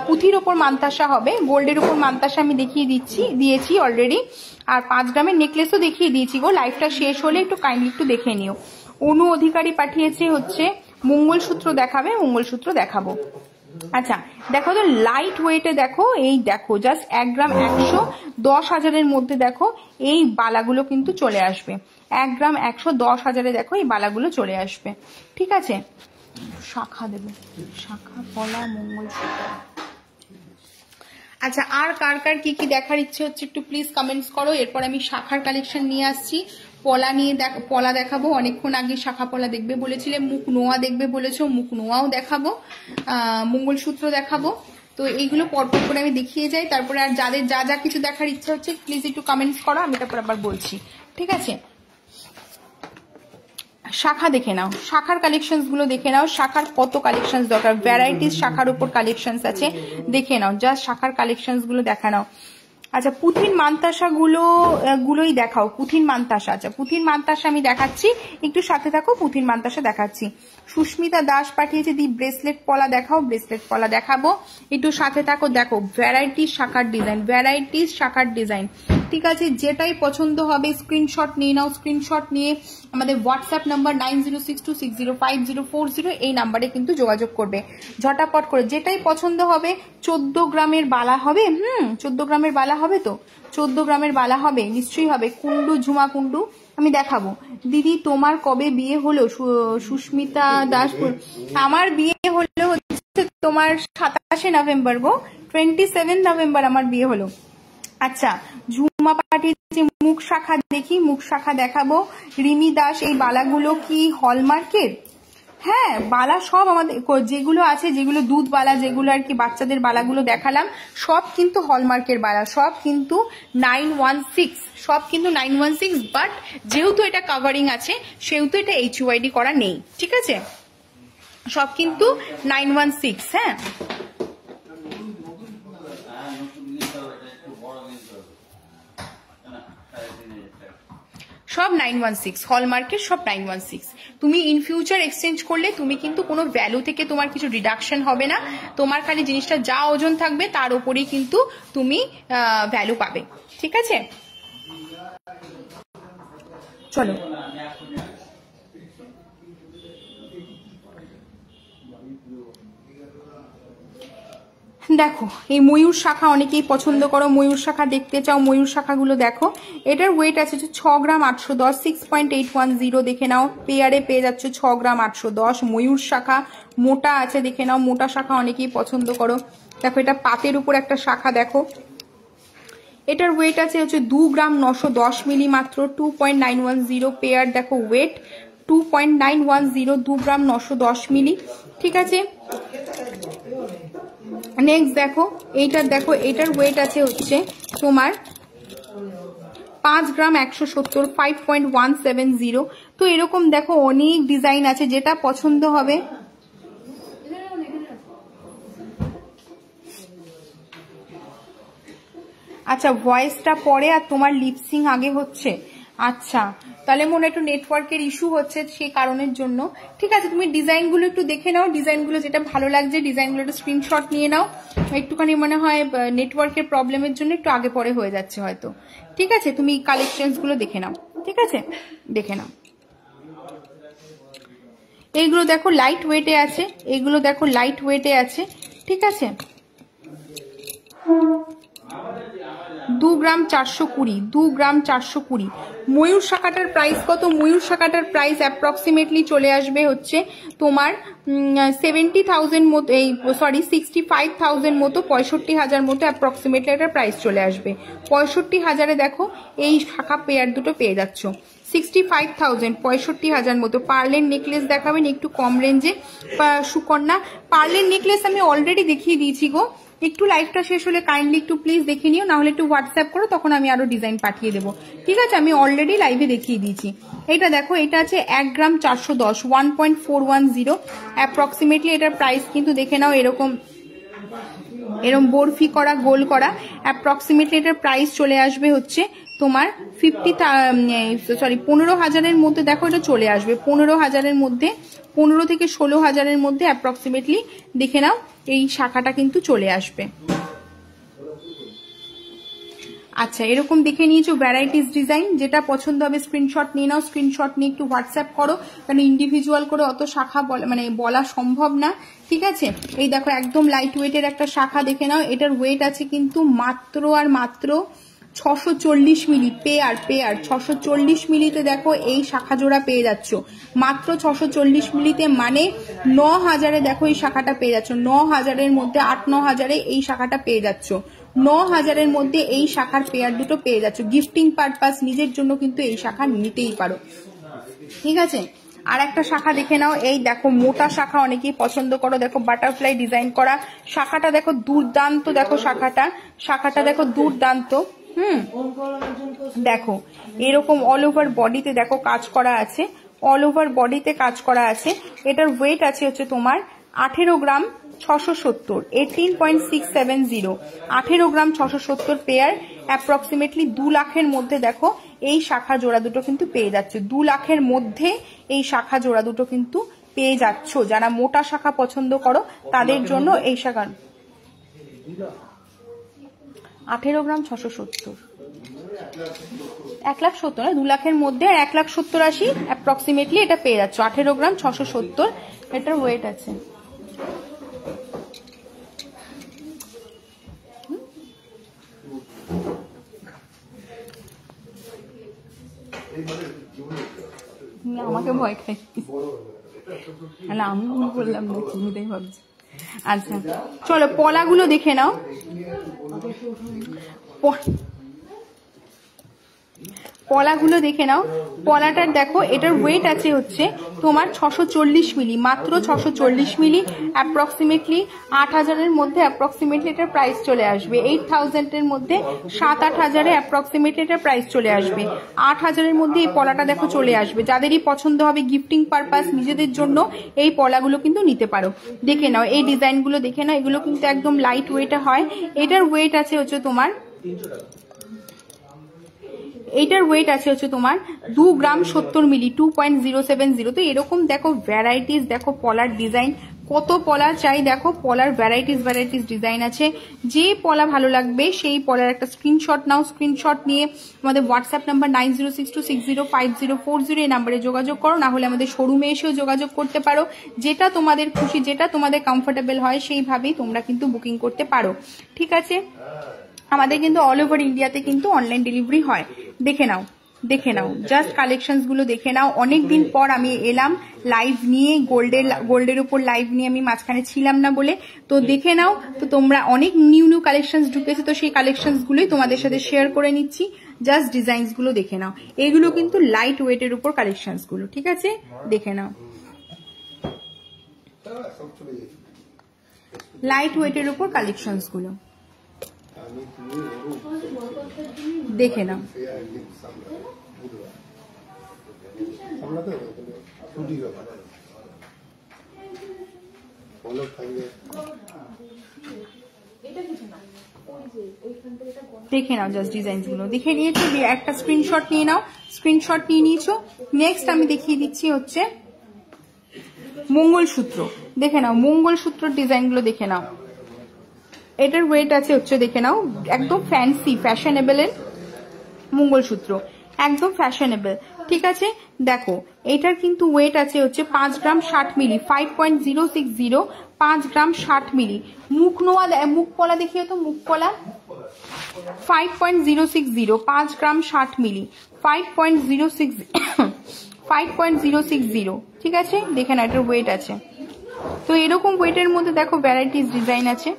A: পুঁথির ওপর মানতাসা হবে, গোল্ডের উপর মানতাসা আমি দেখিয়ে দিয়েছি অলরেডি। আর 5 গ্রামের নেকলেসও দেখিয়ে দিয়েছি গো, লাইফটা শেষ হলে একটু কাইন্ডলি একটু দেখে নিও। অনু অধিকারী পাঠিয়েছে হচ্ছে মঙ্গলসূত্র দেখাবে, মঙ্গলসূত্র দেখাবো। আচ্ছা দেখো তো লাইট ওয়েটে দেখো, এই দেখো জাস্ট 1 গ্রাম 100, 10,000-এর মধ্যে দেখো এই বালাগুলো কিন্তু চলে আসবে। 1 গ্রাম 100, 10,000-এ দেখো এই বালাগুলো চলে আসবে, ঠিক আছে। শাখা দেবে, শাখা পলা মঙ্গলসূত্র। আচ্ছা আর কার কার কি কি দেখার ইচ্ছে হচ্ছে একটু প্লিজ কমেন্টস করো। এরপর আমি শাখার কালেকশন নিয়ে আসছি। পলা নিয়ে পলা দেখাবো, অনেকক্ষণ আগে শাখা পলা দেখবে বলেছিলে। মুখ নোয়া দেখবে বলেছো, মুখ নোয়াও দেখাবো, মঙ্গলসূত্র দেখাবো। তো এইগুলো পরপর করে আমি দেখিয়ে যাই, তারপরে আর যাদের যা যা কিছু দেখার ইচ্ছা হচ্ছে প্লিজ একটু কমেন্টস করো, আমি তারপর আবার বলছি, ঠিক আছে। শাখা দেখে নাও, শাখার কালেকশনস গুলো দেখে নাও। শাখার কত কালেকশনস দরকার, ভ্যারাইটিস শাখার উপর কালেকশনস আছে, দেখে নাও। জাস্ট শাখার কালেকশনস গুলো দেখা নাও। আচ্ছা পুঁথির মানতাসা গুলোই দেখাও, পুঁথির মানতাসা। আচ্ছা পুঁথির মানতাসা আমি দেখাচ্ছি, একটু সাথে থাকো, পুঁথির মানতাসা দেখাচ্ছি। সুস্মিতা দাস পাঠিয়েছে দি ব্রেসলেট পলা দেখাও, ব্রেসলেট পলা দেখাবো, একটু সাথে থাকো। দেখো ভ্যারাইটিস শাখার ডিজাইন, ভ্যারাইটিস শাখার ডিজাইন, ঠিক আছে। যেটাই পছন্দ হবে স্ক্রিনশট নিয়ে নাও, স্ক্রিনশট নিয়ে আমাদের হোয়াটসঅ্যাপ নাম্বার 9062605040 এই নাম্বারে কিন্তু যোগাযোগ করবে ঝটাপট করে। যেটাই পছন্দ হবে, 14 গ্রামের বালা হবে, 14 গ্রামের বালা হবে, তো 14 গ্রামের বালা হবে, নিশ্চয়ই হবে। কুন্ডু ঝুমা কুন্ডু আমি দেখাবো। দিদি তোমার কবে বিয়ে হলো? সুস্মিতা দাস, আমার বিয়ে হলো হচ্ছে তোমার 27 নভেম্বর গো, 27 নভেম্বর আমার বিয়ে হলো। আচ্ছা ঝুমা পাঠিয়েছে মুখ শাখা, দেখি মুখ শাখা দেখাবো। রিমি দাস এই বালাগুলো কি হলমার্কের? হ্যাঁ বালা সব আমাদের যেগুলো আছে, যেগুলো দুধ বালা, যেগুলো আর কি বাচ্চাদের বালাগুলো দেখালাম, সব কিন্তু হলমার্কের বালা, সব কিন্তু 916, সব কিন্তু 916। বাট যেহেতু এটা কাভারিং আছে সেহেতু এটা HUID করা নেই, ঠিক আছে। সব কিন্তু 916, হ্যাঁ সব 916, হলমার্কের সব 916। তুমি ইন ফিউচার এক্সচেঞ্জ করলে তুমি কিন্তু কোনো ভ্যালু থেকে তোমার কিছু ডিডাকশন হবে না, তোমার খালি জিনিসটা যা ওজন থাকবে তার উপরেই কিন্তু তুমি ভ্যালু পাবে, ঠিক আছে। চলো দেখো এই ময়ূর শাখা অনেকেই পছন্দ করো, ময়ূর শাখা দেখতে চাও, ময়ূর শাখাগুলো দেখো। এটার ওয়েট আছে 6 গ্রাম 810, 6.810 দেখে নাও। পেয়ারে পেয়ে যাচ্ছ 6 গ্রাম 810। ময়ূর শাখা মোটা আছে দেখে নাও, মোটা শাখা অনেকেই পছন্দ করো। দেখো এটা পাতের উপর একটা শাখা দেখো, এটার ওয়েট আছে 2 গ্রাম 910 মিলি মাত্র, 2.910 পেয়ার। দেখো ওয়েট 2.910, 2 গ্রাম 910 মিলি, ঠিক আছে। নেক্সট দেখো এইটার, দেখো এটার ওয়েট আছে তোমার 5 গ্রাম 170, 5.170। তো এরকম দেখো অনেক ডিজাইন আছে, যেটা পছন্দ হবে। আচ্ছা ভয়েসটা পরে আর তোমার লিপসিং আগে হচ্ছে, আচ্ছা তাহলে মনে একটু নেটওয়ার্কের ইস্যু হচ্ছে সেই কারণের জন্য। ঠিক আছে তুমি ডিজাইনগুলো একটু দেখে নাও, ডিজাইনগুলো যেটা ভালো লাগছে ডিজাইনগুলো একটু স্ক্রিনশট নিয়ে নাও। একটুখানি মনে হয় নেটওয়ার্কের প্রবলেমের জন্য একটু আগে পরে হয়ে যাচ্ছে হয়তো। ঠিক আছে তুমি কালেকশনস গুলো দেখে নাও, ঠিক আছে দেখে নাও। এইগুলো দেখো লাইট ওয়েটে আছে, এইগুলো দেখো লাইট ওয়েটে আছে, ঠিক আছে। 2 গ্রাম 420, 2 গ্রাম 420। ময়ূর শাখাটার প্রাইস কত? ময়ূর শাখাটার প্রাইস অ্যাপ্রক্সিমেটলি চলে আসবে তোমার 70,000 মতো, এই সরি 65,000 মতো, 65,000 মতো অ্যাপ্রক্সিমেটলি এটার প্রাইস চলে আসবে। 65,000-এ দেখো এই শাখা পেয়ার দুটো পেয়ে যাচ্ছ। 65,000, 65,000 মতো। পার্লের নেকলেস দেখাবেন একটু কম রেঞ্জে সুকন্যা। পার্লের নেকলেস আমি অলরেডি দেখিয়ে দিয়েছি গো, একটু লাইভটা শেষ হলে কাইন্ডলি একটু প্লিজ দেখে নিও, না হলে একটু হোয়াটসঅ্যাপ করো, তখন আমি আরো ডিজাইন পাঠিয়ে দেবো, ঠিক আছে। আমি অলরেডি লাইভে দেখিয়ে দিয়েছি। এটা দেখো এটা আছে 1 গ্রাম 410, 1.410 অ্যাপ্রক্সিমেটলি এটার প্রাইস কিন্তু দেখে নাও। এরকম বরফি করা গোল করা অ্যাপ্রক্সিমেটলি এটার প্রাইস চলে আসবে তোমার 15,000-এর মধ্যে। দেখো এটা চলে আসবে 15,000-এর মধ্যে, 15 থেকে 16,000-এর মধ্যে অ্যাপ্রক্সিমেটলি দেখে নাও এই শাখাটা কিন্তু চলে আসবে। আচ্ছা এরকম দেখে নিয়েছো ভ্যারাইটিস ডিজাইন, যেটা পছন্দ হবে স্ক্রিনশট নিয়ে নাও, স্ক্রিনশট নিয়ে একটু হোয়াটসঅ্যাপ করো, কারণ ইন্ডিভিজুয়াল করে অত শাখা বলা সম্ভব না, ঠিক আছে। এই দেখো একদম লাইট ওয়েটের একটা শাখা দেখে নাও, এটার ওয়েট আছে কিন্তু মাত্র আর মাত্র 640 মিলি পেয়ার। 640 মিলিতে দেখো এই শাখা জোড়া পেয়ে যাচ্ছ মাত্র 640 মিলিতে, মানে 9,000-এ দেখো এই শাখাটা পেয়ে যাচ্ছ। 9,000-এর মধ্যে 8-9,000-এ এই শাখাটা পেয়ে যাচ্ছ। 9,000-এর মধ্যে এই শাখার পেয়ার দুটো পেয়ে যাচ্ছ। গিফটিং পারপাস নিজের জন্য কিন্তু এই শাখা নিতেই পারো, ঠিক আছে। আর একটা শাখা দেখে নাও, এই দেখো মোটা শাখা অনেকেই পছন্দ করো, দেখো বাটারফ্লাই ডিজাইন করা শাখাটা দেখো দুর্দান্ত, দেখো শাখাটা দেখো দুর্দান্ত। দেখো এরকম অল ওভার বডিতে দেখো কাজ করা আছে, অল ওভার বডিতে কাজ করা আছে। এটার ওয়েট আছে তোমার 18 গ্রাম 670, 18.670, 18 গ্রাম 670 পেয়ার। অ্যাপ্রক্সিমেটলি 2 লাখের মধ্যে দেখো এই শাখা জোড়া দুটো কিন্তু পেয়ে যাচ্ছে। 2 লাখের মধ্যে এই শাখা জোড়া দুটো কিন্তু পেয়ে যাচ্ছ। যারা মোটা শাখা পছন্দ করো তাদের জন্য এই শাখা 18 গ্রাম 670, 1,70,000 না, 2 লাখের মধ্যে 1,70,80 অ্যাপ্রক্সিমেটলি এটা পেয়ে যাচ্ছ। 18 গ্রাম 670 এটার ওয়েট আছে। আমাকে ভয় খাই, আমি বললাম না, তুমি তাই ভাবছি। আচ্ছা চলো পলাগুলো দেখে নাও। পলাগুলো দেখে নাও, পলাটার দেখো এটার ওয়েট আছে তোমার 640 মিলি, মাত্র 640 মিলি। অ্যাপ্রক্সিমেটলি 8,000-এর মধ্যে অ্যাপ্রক্সিমেটলি এটার প্রাইস চলে আসবে। 8,000-এর মধ্যে 7-8,000-এ অ্যাপ্রক্সিমেটলি এটার প্রাইস চলে আসবে। 8,000-এর মধ্যে এই পলাটা দেখো চলে আসবে। যাদেরই পছন্দ হবে গিফটিং পারপাস নিজেদের জন্য এই পলাগুলো কিন্তু নিতে পারো। দেখে নাও এই ডিজাইনগুলো দেখে নাও, এগুলো কিন্তু একদম লাইট ওয়েটে হয়। এটার ওয়েট আছে তোমার, এইটার ওয়েট আছে তোমার 2 গ্রাম 70 মিলি, 2.070। তো এরকম দেখো ভ্যারাইটিস, দেখো পলার ডিজাইন কত পলা চাই দেখো, পলার ভ্যারাইটিস ডিজাইন আছে। যে পলা ভালো লাগবে সেই পলার একটা স্ক্রিনশট নাও, স্ক্রিনশট নিয়ে আমাদের হোয়াটসঅ্যাপ নাম্বার 9062605040 এই নাম্বারে যোগাযোগ করো, না হলে আমাদের শোরুমে এসেও যোগাযোগ করতে পারো। যেটা তোমাদের খুশি, যেটা তোমাদের কমফোর্টেবল হয় সেইভাবেই তোমরা কিন্তু বুকিং করতে পারো, ঠিক আছে। আমাদের কিন্তু অল ওভার ইন্ডিয়াতে কিন্তু অনলাইন ডেলিভারি হয়। দেখে নাও জাস্ট কালেকশনস গুলো দেখে নাও। অনেকদিন পর আমি এলাম লাইভ নিয়ে, গোল্ডের উপর লাইভ নিয়ে, আমি মাঝখানে ছিলাম না বলে। তো দেখে নাও, তো তোমরা অনেক নিউ কালেকশনস ঢুকেছে, তো সেই কালেকশনস গুলোই তোমাদের সাথে শেয়ার করে নিচ্ছি। জাস্ট ডিজাইনস গুলো দেখে নাও, এগুলো কিন্তু লাইট ওয়েটের উপর কালেকশনস গুলো, ঠিক আছে, দেখে নাও। লাইট ওয়েটের উপর কালেকশনস গুলো দেখে নাও। দেখে নাও জাস্ট ডিজাইনস গুলো দেখে নিয়েছো, একটা স্ক্রিনশট নিয়ে নাও। স্ক্রিনশট নিয়ে নিয়েছো। নেক্সট আমি দেখিয়ে দিচ্ছি হচ্ছে মঙ্গলসূত্র। দেখে নাও মঙ্গলসূত্র ডিজাইন গুলো দেখে নাও। এটার ওয়েট আছে হচ্ছে, দেখে নাও, একদম ফ্যান্সি ফ্যাশনেবল এর মঙ্গলসূত্র, একদম ফ্যাশনেবল, ঠিক আছে। দেখো এটার কিন্তু ওয়েট আছে হচ্ছে 5 গ্রাম 60 মিলি, 5.060, 5 গ্রাম 60 মিলি। মুখ পলা দেখিয়ে তো, মুখ পলা 5.060, 5 গ্রাম 60 মিলি, 5.060, ঠিক আছে। দেখে না এটার ওয়েট আছে। তো এরকম ওয়েটের মধ্যে দেখো ভ্যারাইটিস ডিজাইন আছে,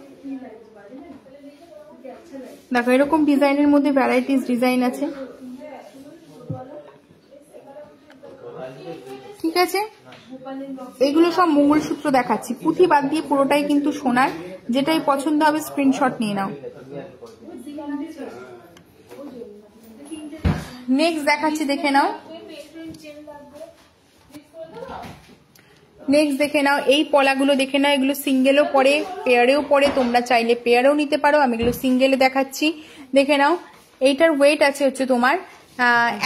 A: দেখো এরকম ডিজাইনের মধ্যে ভ্যারাইটিস ডিজাইন আছে, ঠিক আছে। এগুলো সব মঙ্গলসূত্র দেখাচ্ছি, পুঁথি বাদ দিয়ে পুরোটাই কিন্তু সোনার। যেটাই পছন্দ হবে স্ক্রিনশট নিয়ে নাও। নেক্সট দেখাচ্ছি, দেখে নাও। নেক্সট দেখে নাও এই পলাগুলো দেখে নাও। এগুলো সিঙ্গেলও পরে, পেয়ারেও পরে, তোমরা চাইলে পেয়ারেও নিতে পারো। আমি এগুলো সিঙ্গেলে দেখাচ্ছি, দেখে নাও। এইটার ওয়েট আছে হচ্ছে তোমার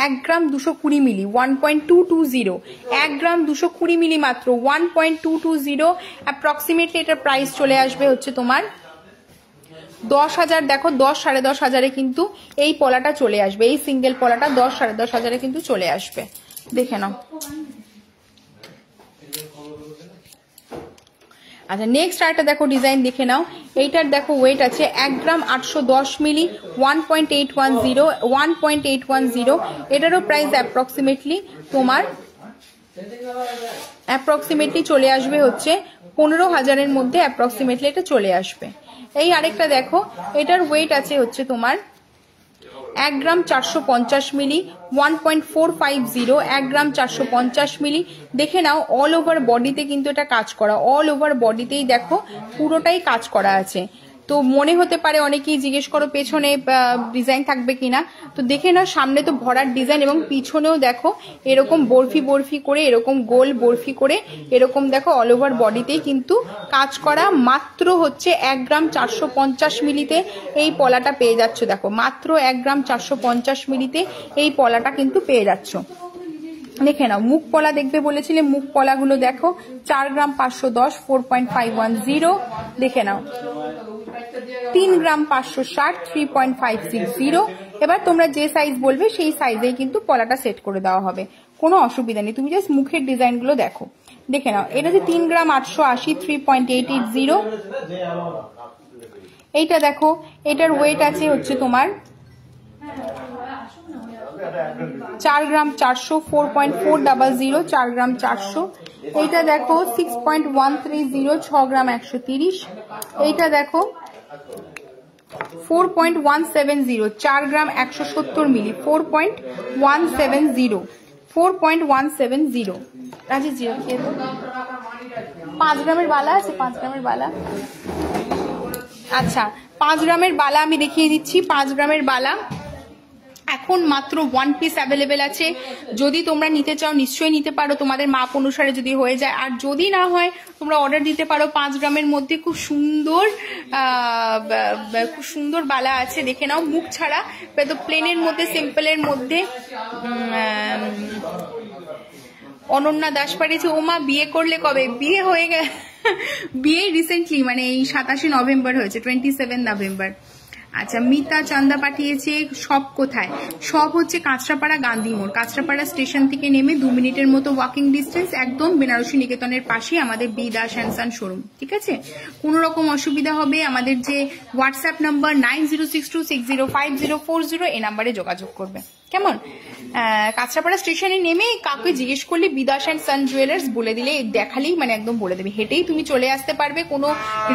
A: 1 গ্রাম 220 মিলি, 1.220, 1 গ্রাম 220 মিলি মাত্র, 1.220 অ্যাপ্রক্সিমেটলি। এটার প্রাইস চলে আসবে হচ্ছে তোমার 10,000। দেখো 10-10,500 কিন্তু এই পলাটা চলে আসবে, এই সিঙ্গেল পলাটা 10-10,500 কিন্তু চলে আসবে, দেখে নাও। আচ্ছা নেক্সট আরেকটা দেখো ডিজাইন দেখে নাও। এইটার দেখো ওয়েট আছে 1 গ্রাম 810 মিলি, 1.810। এটারও প্রাইস অ্যাপ্রক্সিমেটলি তোমার চলে আসবে হচ্ছে 15,000-এর মধ্যে, অ্যাপ্রক্সিমেটলি এটা চলে আসবে। এই আরেকটা দেখো, এটার ওয়েট আছে হচ্ছে তোমার 1 গ্রাম 450 মিলি, 1.450, 1 গ্রাম 450 মিলি। দেখে নাও অল ওভার বডিতে কিন্তু এটা কাজ করা, অল ওভার বডিতেই দেখো পুরোটাই কাজ করা আছে। তো মনে হতে পারে, অনেকেই জিজ্ঞেস করো পেছনে ডিজাইন থাকবে কিনা, তো দেখে নাও সামনে তো ভরার ডিজাইন, এবং পিছনেও দেখো এরকম বরফি করে, এরকম গোল বরফি করে, এরকম দেখো অল ওভার বডিতেই কিন্তু কাজ করা। মাত্র হচ্ছে 1 গ্রাম 450 মিলিতে এই পলাটা পেয়ে যাচ্ছ। দেখো মাত্র 1 গ্রাম 450 মিলিতে এই পলাটা কিন্তু পেয়ে যাচ্ছ। দেখে নাও মুখ পলা দেখবে বলেছিলে, মুখ পলাগুলো দেখো 4 গ্রাম 510, 4.510। দেখে নাও 3 গ্রাম 560, 3.560। এবার তোমরা যে সাইজ বলবে সেই সাইজেই কিন্তু পলাটা সেট করে দেওয়া হবে, কোনো অসুবিধা নেই। তুমি জাস্ট মুখের ডিজাইন গুলো দেখো, দেখে নাও। এটা যে 3 গ্রাম 880, 3.880। এইটা দেখো, এটার ওয়েট আছে হচ্ছে তোমার 4 গ্রাম 400, 4.400, 4 গ্রাম 400। এইটা দেখো 6.130, 6 গ্রাম 130। এইটা দেখো 4.170, 4 গ্রাম 170 মিলি, 4.170, 4.170। রাজি জি 5 গ্রামের বালা আছে, 5 গ্রামের বালা। আচ্ছা 5 গ্রামের বালা আমি দেখিয়ে দিচ্ছি। 5 গ্রামের বালা এখন মাত্র 1 পিস অ্যাভেলেবেল আছে। যদি তোমরা নিতে চাও নিশ্চয়ই নিতে পারো, তোমাদের মাপ অনুসারে যদি হয়ে যায়। আর যদি না হয় তোমরা অর্ডার দিতে পারো। 5 গ্রামের মধ্যে খুব সুন্দর বালা আছে, দেখে নাও। মুখ ছাড়া, তো প্লেনের মধ্যে, সিম্পলের মধ্যে। অনন্যা দাস পাঠিয়েছে, ওমা বিয়ে করলে কবে? বিয়ে হয়ে গেছে বিয়ে রিসেন্টলি মানে এই 27 নভেম্বর হয়েছে, 27 নভেম্বর। আচ্ছা, মিতা চান্দা পাঠিয়েছে সব কোথায়? সব হচ্ছে কাঁচরাপাড়া গান্ধী মোড়, কাঁচরাপাড়া স্টেশন থেকে নেমে 2 মিনিটের মতো ওয়াকিং ডিস্টেন্স, একদম বেনারসি নিকেতনের পাশে আমাদের B Das and son showroom. ঠিক আছে, কোনো রকম অসুবিধা হবে আমাদের যে হোয়াটসঅ্যাপ নাম্বার 9062605040 এই নাম্বারে যোগাযোগ করবে। কেমন? কাঁচরাপাড়া স্টেশনে নেমে কাউকে জিজ্ঞেস করলে বিদাস অ্যান্ড সান জুয়েলার্স বলে দিলে, দেখালেই মানে একদম বলে দেবে, হেঁটেই তুমি চলে আসতে পারবে, কোনো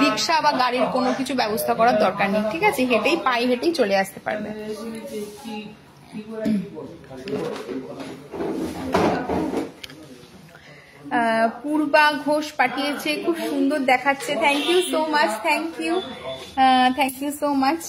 A: রিক্সা বা গাড়ির কোনো কিছু ব্যবস্থা করার দরকার নেই। ঠিক আছে, হেঁটেই পায়ে হেঁটেই চলে আসতে পারবে। পূর্বা ঘোষ পাঠিয়েছে, খুব সুন্দর দেখাচ্ছে, thank you so much, thank you so much.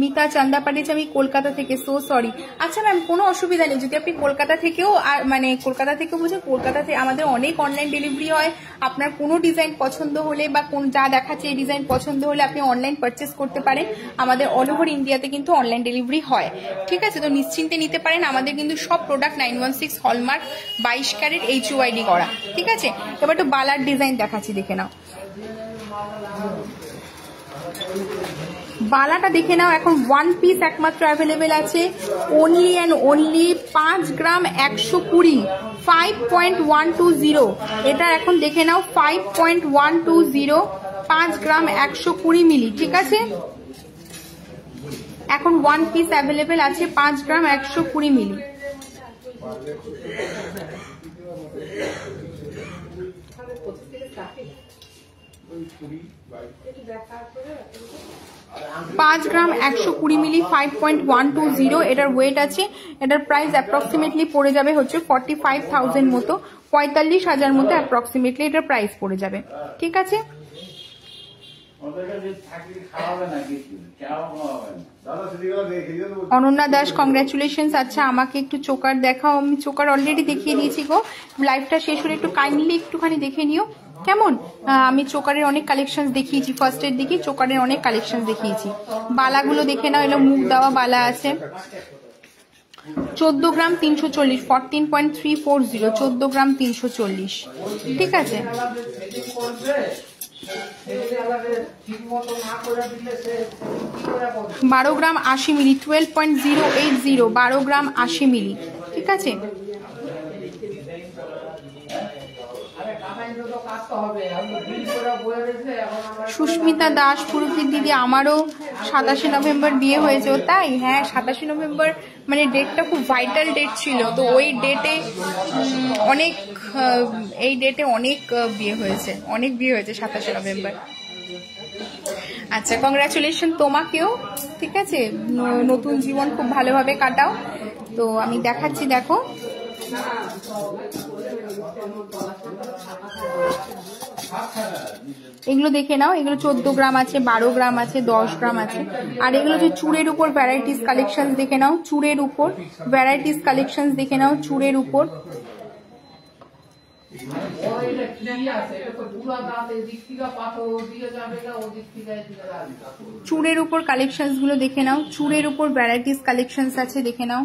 A: Mita Chanda পাঠিয়েছে আমি কলকাতা থেকে, সো সরি। আচ্ছা ম্যাম, কোনো অসুবিধা নেই, যদি আপনি কলকাতা থেকেও মানে কলকাতা থেকেও বুঝে, কলকাতাতে আমাদের অনেক অনলাইন ডেলিভারি হয়। আপনার কোনো ডিজাইন পছন্দ হলে বা কোন যা দেখাচ্ছে এই ডিজাইন পছন্দ হলে আপনি অনলাইন পারচেস করতে পারেন। আমাদের অল ওভার ইন্ডিয়াতে কিন্তু অনলাইন ডেলিভারি হয়। ঠিক আছে, তো নিশ্চিন্তে নিতে পারেন। আমাদের কিন্তু সব প্রোডাক্ট 916 হলমার্ক 22 ক্যারেট HUID করা। ঠিক আছে, এবার একটু বালার ডিজাইন দেখাচ্ছি, দেখে নাও। বালাটা দেখে নাও, এখন 1 পিস একমাত্র অ্যাভেলেবেল আছে, অনলি অ্যান্ড অনলি 5 গ্রাম 120, 5.120। এটা এখন দেখে নাও 5.120, 5 গ্রাম 120 মিলি। ঠিক আছে, এখন 1 পিস অ্যাভেলেবেল আছে 5 গ্রাম 120 মিলি। 5 গ্রাম 120 মিলি, 5.120 এটার ওয়েট আছে। এটার প্রাইস অ্যাপ্রক্সিমেটলি পড়ে যাবে হচ্ছে 45,000 মতো, 45,000 মতো অ্যাপ্রক্সিমেটলি এটার প্রাইস পড়ে যাবে। ঠিক আছে, অনন্যা দাস কংগ্রাচুলেশনস। আচ্ছা, আমাকে একটু চোকার দেখাও। আমি চোকার অলরেডি দেখিয়ে দিয়েছি গো, লাইভটা শেষ হলে একটু কাইন্ডলি একটুখানি দেখে নিও। কেমন? আমি চোকারের অনেক কালেকশন দেখিয়েছি, ফার্স্টের দিকে চোকারের অনেক কালেকশন দেখিয়েছি। বালাগুলো দেখে নাও, এলো মুখ দেওয়া বালা আছে, 14 গ্রাম 340, 14.340, 14 গ্রাম 340। ঠিক আছে, 12 গ্রাম 80 মিলি, 12.080, 12 গ্রাম 80 মিলি। ঠিক আছে, সুস্মিতা দাস, পুরুপির দিদি, আমারও 27 নভেম্বর বিয়ে হয়েছে। ও তাই? হ্যাঁ, 27 নভেম্বর মানে ডেটটা খুব ভাইটাল ডেট ছিল, তো ওই ডেটে অনেক, এই ডেটে অনেক বিয়ে হয়েছে, 27 নভেম্বর। আচ্ছা, কংগ্রাচুলেশন তোমাকেও। ঠিক আছে, নতুন জীবন খুব ভালোভাবে কাটাও। তো আমি দেখাচ্ছি, দেখো এগুলো দেখে নাও, এগুলো 14 গ্রাম আছে, 12 গ্রাম আছে, 10 গ্রাম আছে। আর এগুলো যে চুড়ের উপর ভ্যারাইটিস কালেকশন দেখে নাও, চুড়ের উপর ভ্যারাইটিস কালেকশন দেখে নাও, চুড়ের উপর। চুড়ের উপর কালেকশন গুলো দেখে নাও, চুড়ের উপর ভ্যারাইটিস কালেকশন আছে, দেখে নাও।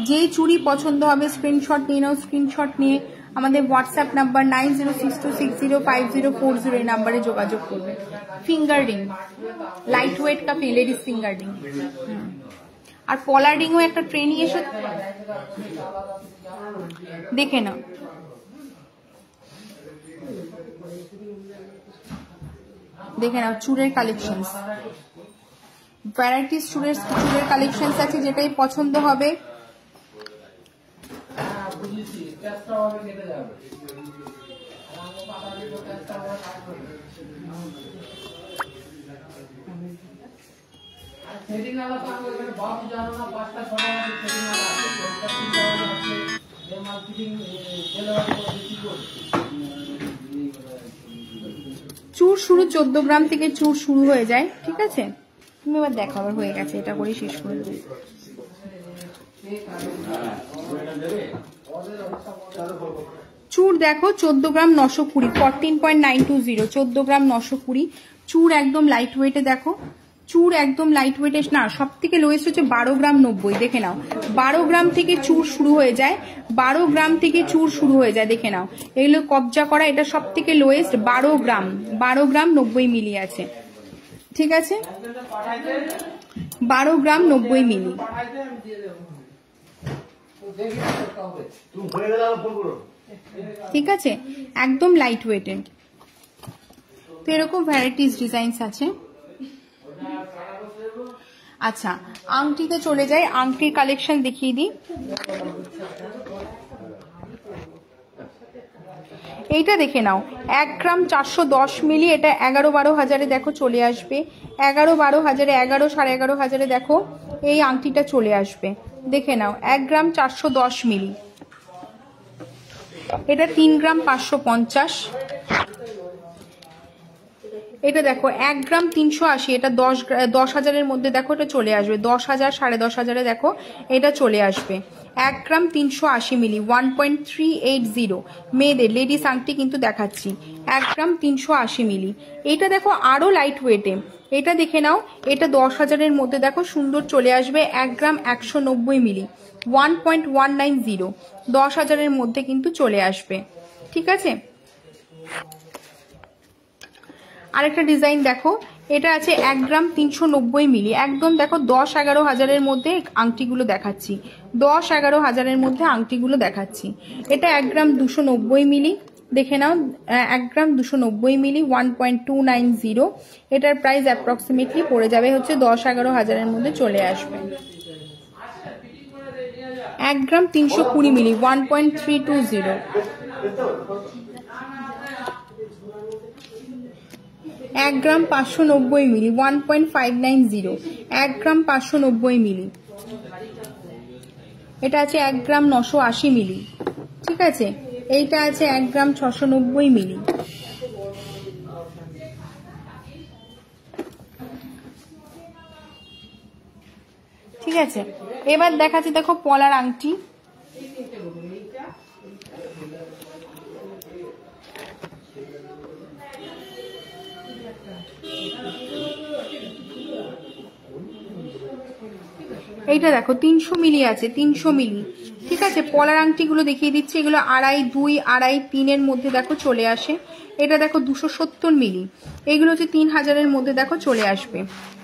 A: যেই চুড়ি পছন্দ হবে স্ক্রিনশট নিয়ে নাও, স্ক্রিনশট নিয়ে আমাদের হোয়াটসঅ্যাপ নাম্বার 9062605040 এই নাম্বারে যোগাযোগ করবে। ফিঙ্গার রিং, লাইট ওয়েট কা লেডিস ফিঙ্গার রিং, আর পলার রিংও একটা ট্রেনিং এসে দেখে নাও। দেখে নাও চুড়ের কালেকশন, ভ্যারাইটিস চুড়ের কালেকশন আছে, যেটাই পছন্দ হবে। চুর শুরু 14 গ্রাম থেকে চুর শুরু হয়ে যায়। ঠিক আছে, তুমি এবার দেখো, আবার হয়ে গেছে, এটা করে শেষ করে দেবে। চুর দেখো 14 গ্রাম 920, 14.920, 14 গ্রাম 920 চুর, একদম লাইট ওয়েটে। দেখো চুর একদম লাইট ওয়েটের না, সব থেকে লোয়েস্ট হচ্ছে 12 গ্রাম 90। দেখে নাও 12 গ্রাম থেকে চুর শুরু হয়ে যায়, 12 গ্রাম থেকে চুর শুরু হয়ে যায়। দেখে নাও এগুলো কবজা করা, এটা সব থেকে লোয়েস্ট 12 গ্রাম 90 মিলি আছে। ঠিক আছে, 12 গ্রাম 90 মিলি। ঠিক আছে, একদম লাইট ওয়েটের। তো এরকম ভ্যারাইটিস ডিজাইনস আছে। আচ্ছা, আংটিতে চলে যাই, আংটির কালেকশন দেখিয়ে দিই। এইটা দেখে নাও 1 গ্রাম 410 মিলি, এটা 11-12 হাজারে দেখো চলে আসবে, 11-12 হাজারে, 11-11.5 হাজারে দেখো এই আংটিটা চলে আসবে। দেখে নাও 1 গ্রাম 410 মিলি, এটা 3 গ্রাম 550। এটা দেখো 1 গ্রাম 380, এটা 10 হাজারের মধ্যে দেখো এটা চলে আসবে, 10,000 10.5 হাজারে দেখো এটা চলে আসবে। 1 গ্রাম 380 মিলি 1.380, মেয়েদের লেডিস আংটি কিন্তু দেখাচ্ছি, 1 গ্রাম 380 মিলি। এটা দেখো আরো লাইট ওয়েটে, এটা দেখে নাও, এটা 10 হাজারের মধ্যে দেখো সুন্দর চলে আসবে, 1 গ্রাম 190 মিলি 1.190, 10 হাজারের মধ্যে কিন্তু চলে আসবে। ঠিক আছে, আরেকটা ডিজাইন দেখো, এটা আছে 1 গ্রাম 390 মিলি, একদম দেখো 10-11 হাজারের মধ্যে আংটিগুলো দেখাচ্ছি, 10-11 হাজারের মধ্যে আংটিগুলো দেখাচ্ছি। এটা 1 গ্রাম 290 মিলি, দেখে নাও 1 গ্রাম 290 মিলি 1.290, এটার প্রাইস অ্যাপ্রক্সিমেটলি পড়ে যাবে হচ্ছে 10-11 হাজারের মধ্যে চলে আসবে। 1 গ্রাম 320 মিলি 1.320, 1 গ্রাম 590 মিলি 1.590, 1 গ্রাম 590 মিলি। এটা আছে 1 গ্রাম 980 মিলি। ঠিক আছে, এইটা আছে 1 গ্রাম 690 মিলি। ঠিক আছে, এবার দেখাচ্ছি দেখো পলার আংটি। এইটা দেখো 300 মিলি আছে, 300 মিলি। ঠিক আছে, পলার আংটিগুলো দেখিয়ে দিচ্ছি, এগুলো 2.5, 2, 2.5, 3 এর মধ্যে দেখো চলে আসে। এটা দেখো 270 মিলি, এগুলো হচ্ছে 3 হাজারের মধ্যে দেখো চলে আসবে।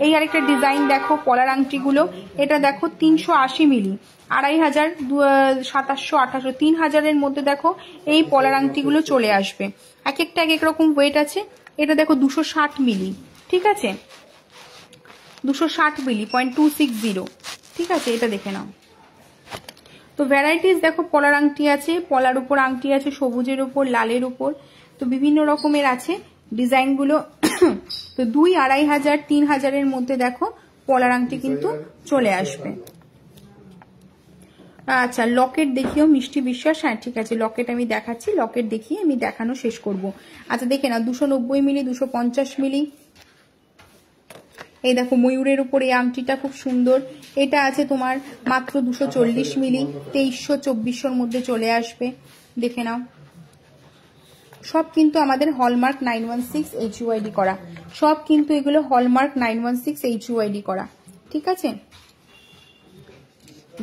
A: এই আরেকটা ডিজাইন দেখো পলার আংটিগুলো, এটা দেখো 380 মিলি, 2,500, 2700, 2800, 3 হাজারের মধ্যে দেখো এই পলার আংটিগুলো চলে আসবে। এক একটা এক এক রকম ওয়েট আছে। এটা দেখো 260 মিলি। ঠিক আছে, 260 মিলি 0.260। ঠিক আছে, এটা দেখে নাও। তো ভ্যারাইটিস দেখো, পলার আংটি আছে, পলার উপর আংটি আছে, সবুজের উপর, লালের উপর, তো বিভিন্ন রকমের আছে ডিজাইনগুলো। তো 2-2.5 হাজার, 3 হাজারের মধ্যে দেখো পলার আংটি কিন্তু চলে আসবে। আচ্ছা, লকেট দেখিও মিষ্টি বিশ্বাস। হ্যাঁ ঠিক আছে, লকেট আমি দেখাচ্ছি, লকেট দেখিয়ে আমি দেখানো শেষ করব। আচ্ছা দেখে না, 290 মিলি, 250 মিলি। এই দেখো ময়ূরের উপর এই আংটিটা খুব সুন্দর, এটা আছে তোমার মাত্র 240 মিলি, 2300-2400 মধ্যে চলে আসবে। দেখে নাও, সব কিন্তু আমাদের হলমার্ক 916 HUID করা, সব কিন্তু এগুলো হলমার্ক 916 HUID করা। ঠিক আছে,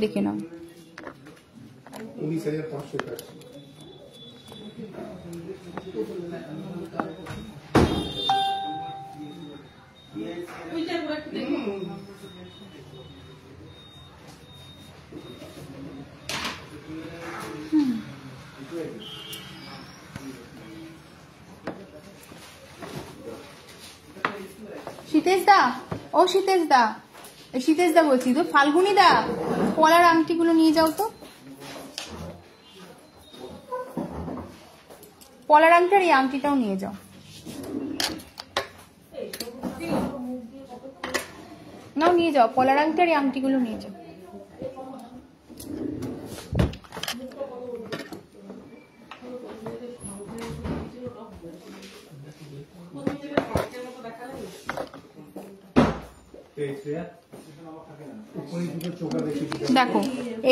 A: দেখে নাও। 19,500 শীতেশ দা, ও শীতেশ দা, শীতেশ দা বলছি তো, ফাল্গুনি দা, পলার আংটিগুলো নিয়ে যাও তো, পলার আংটির এই আংটিটাও নিয়ে যাও। নাও নিয়ে যাও, পলার আংটির এই আংটিগুলো নিয়ে যাও। দেখো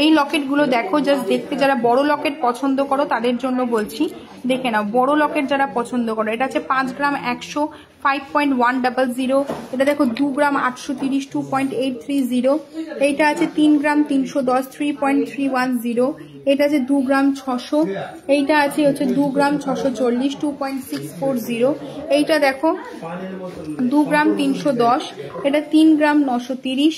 A: এই লকেট গুলো দেখো, জাস্ট দেখতে যারা বড় লকেট পছন্দ করো তাদের জন্য বলছি। দেখে নাও, বড় লকেট যারা পছন্দ করো, এটা আছে 5 গ্রাম 100 5.100, এটা দেখো 2 গ্রাম 830 2.830, এইটা আছে 3 গ্রাম 310 3.310, এটা আছে 2 গ্রাম 600, এইটা আছে হচ্ছে 2 গ্রাম 640 2.640, এইটা দেখো 2 গ্রাম 310, এটা 3 গ্রাম 930,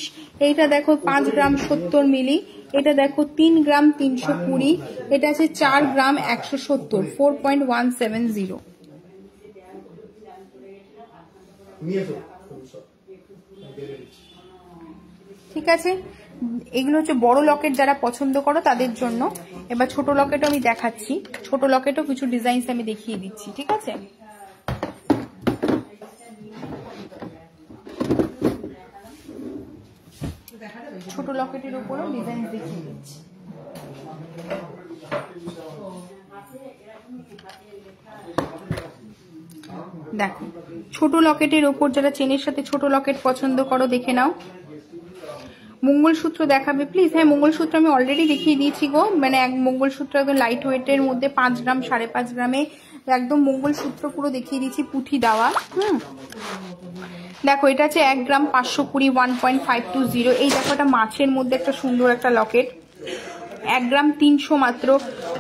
A: এইটা দেখো 5 গ্রাম 70 মিলি, এটা দেখো 3 গ্রাম 320, এটা আছে 4 গ্রাম 170 4.170। ঠিক আছে, এগুলো হচ্ছে বড় লকেট যারা পছন্দ করো তাদের জন্য। এবার ছোট লকেটও আমি দেখাচ্ছি, ছোট লকেটও কিছু ডিজাইনস আমি দেখিয়ে দিচ্ছি। ঠিক আছে, ছোট লকেটের উপরও ডিজাইন দেখিয়ে দিচ্ছি। দেখো ছোট লকেটের ওপর যারা চেনের সাথে ছোট লকেট পছন্দ করো দেখে নাও। মঙ্গলসূত্র দেখাবে প্লিজ? হ্যাঁ, মঙ্গলসূত্র আমি অলরেডি দেখিয়ে দিয়েছি গো, মানে এক মঙ্গলসূত্র একদম লাইট ওয়েটের মধ্যে 5 গ্রাম 5.5 গ্রামে একদম মঙ্গলসূত্র পুরো দেখিয়ে দিয়েছি, পুঁথি দেওয়া। দেখো এটা আছে 1 গ্রাম 520 1.520, এই দেখো এটা মাছের মধ্যে একটা সুন্দর একটা লকেট, 1 গ্রাম 300 মাত্র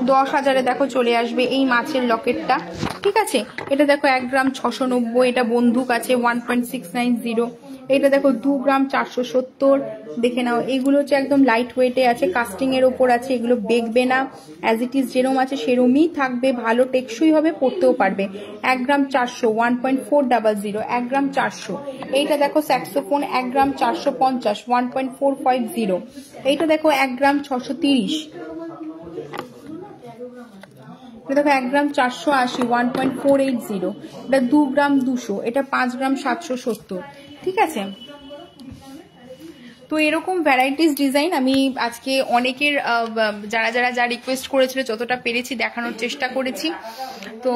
A: 10,000-এ দেখো চলে আসবে এই মাছের লকেটটা। ঠিক আছে, এটা দেখো 1 গ্রাম 690, এটা বন্দুক আছে 1.690, এটা দেখো 2 গ্রাম 470, দেখে নাও। এগুলো হচ্ছে একদম লাইট ওয়েটে আছে, কাস্টিং এর ওপর আছে, এগুলো বেগবে না, অ্যাজ ইট ইজ যেরকম আছে সেরমই থাকবে, ভালো টেকসই হবে, পড়তেও পারবে। 1 গ্রাম 400 1.400, 1 গ্রাম 400, এইটা দেখো স্যাক্সোফোন 1 গ্রাম 450 1.450, এইটা দেখো 1 গ্রাম 630, দেখো 1 গ্রাম 480 1.480, এটা 2 গ্রাম 200, এটা 5 গ্রাম 770। ঠিক আছে, তো এরকম ভ্যারাইটিস ডিজাইন আমি আজকে অনেকের যা রিকোয়েস্ট করেছিল যতটা পেরেছি দেখানোর চেষ্টা করেছি। তো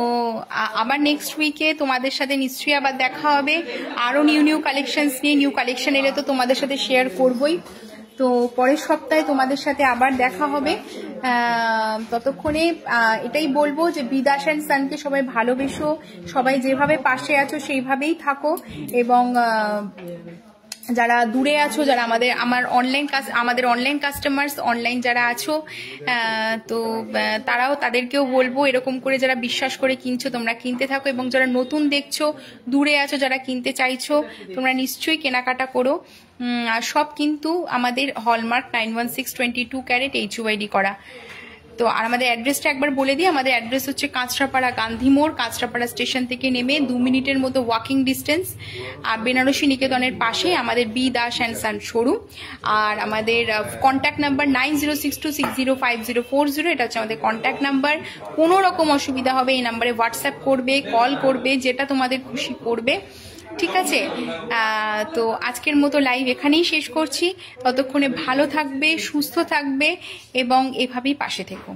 A: আবার নেক্সট উইকে তোমাদের সাথে নিশ্চয়ই আবার দেখা হবে, আরো নিউ কালেকশনস নিয়ে। নিউ কালেকশন এলে তো তোমাদের সাথে শেয়ার করবই। তো পরের সপ্তাহে তোমাদের সাথে আবার দেখা হবে। ততক্ষণে এটাই বলবো যে বিদাস অ্যান্ড সানকে সবাই ভালোবেসো, সবাই যেভাবে পাশে আছো সেইভাবেই থাকো, এবং যারা দূরে আছো, যারা আমাদের অনলাইন কাস্টমার্স, অনলাইন যারা আছো, তো তাদেরকেও বলবো এরকম করে যারা বিশ্বাস করে কিনছো তোমরা কিনতে থাকো, এবং যারা নতুন দেখছো, দূরে আছো, যারা কিনতে চাইছো তোমরা নিশ্চয়ই কেনাকাটা করো। আর সব কিন্তু আমাদের হলমার্ক 916 22 ক্যারেট HUID করা। তো আর আমাদের অ্যাড্রেসটা একবার বলে দিই, আমাদের অ্যাড্রেস হচ্ছে কাঁচরাপাড়া গান্ধী মোড়, কাঁচরাপাড়া স্টেশন থেকে নেমে 2 মিনিটের মতো ওয়াকিং ডিস্টেন্স, আর বেনারসি নিকেতনের পাশে আমাদের B Das and son showroom. আর আমাদের কন্ট্যাক্ট নাম্বার 9062605040, এটা হচ্ছে আমাদের কন্ট্যাক্ট নাম্বার। কোনো রকম অসুবিধা হবে এই নাম্বারে হোয়াটসঅ্যাপ করবে, কল করবে, যেটা তোমাদের খুশি করবে। ঠিক আছে, তো আজকের মতো লাইভ এখানেই শেষ করছি। ততক্ষণে ভালো থাকবে, সুস্থ থাকবে, এবং এভাবেই পাশে থেকো।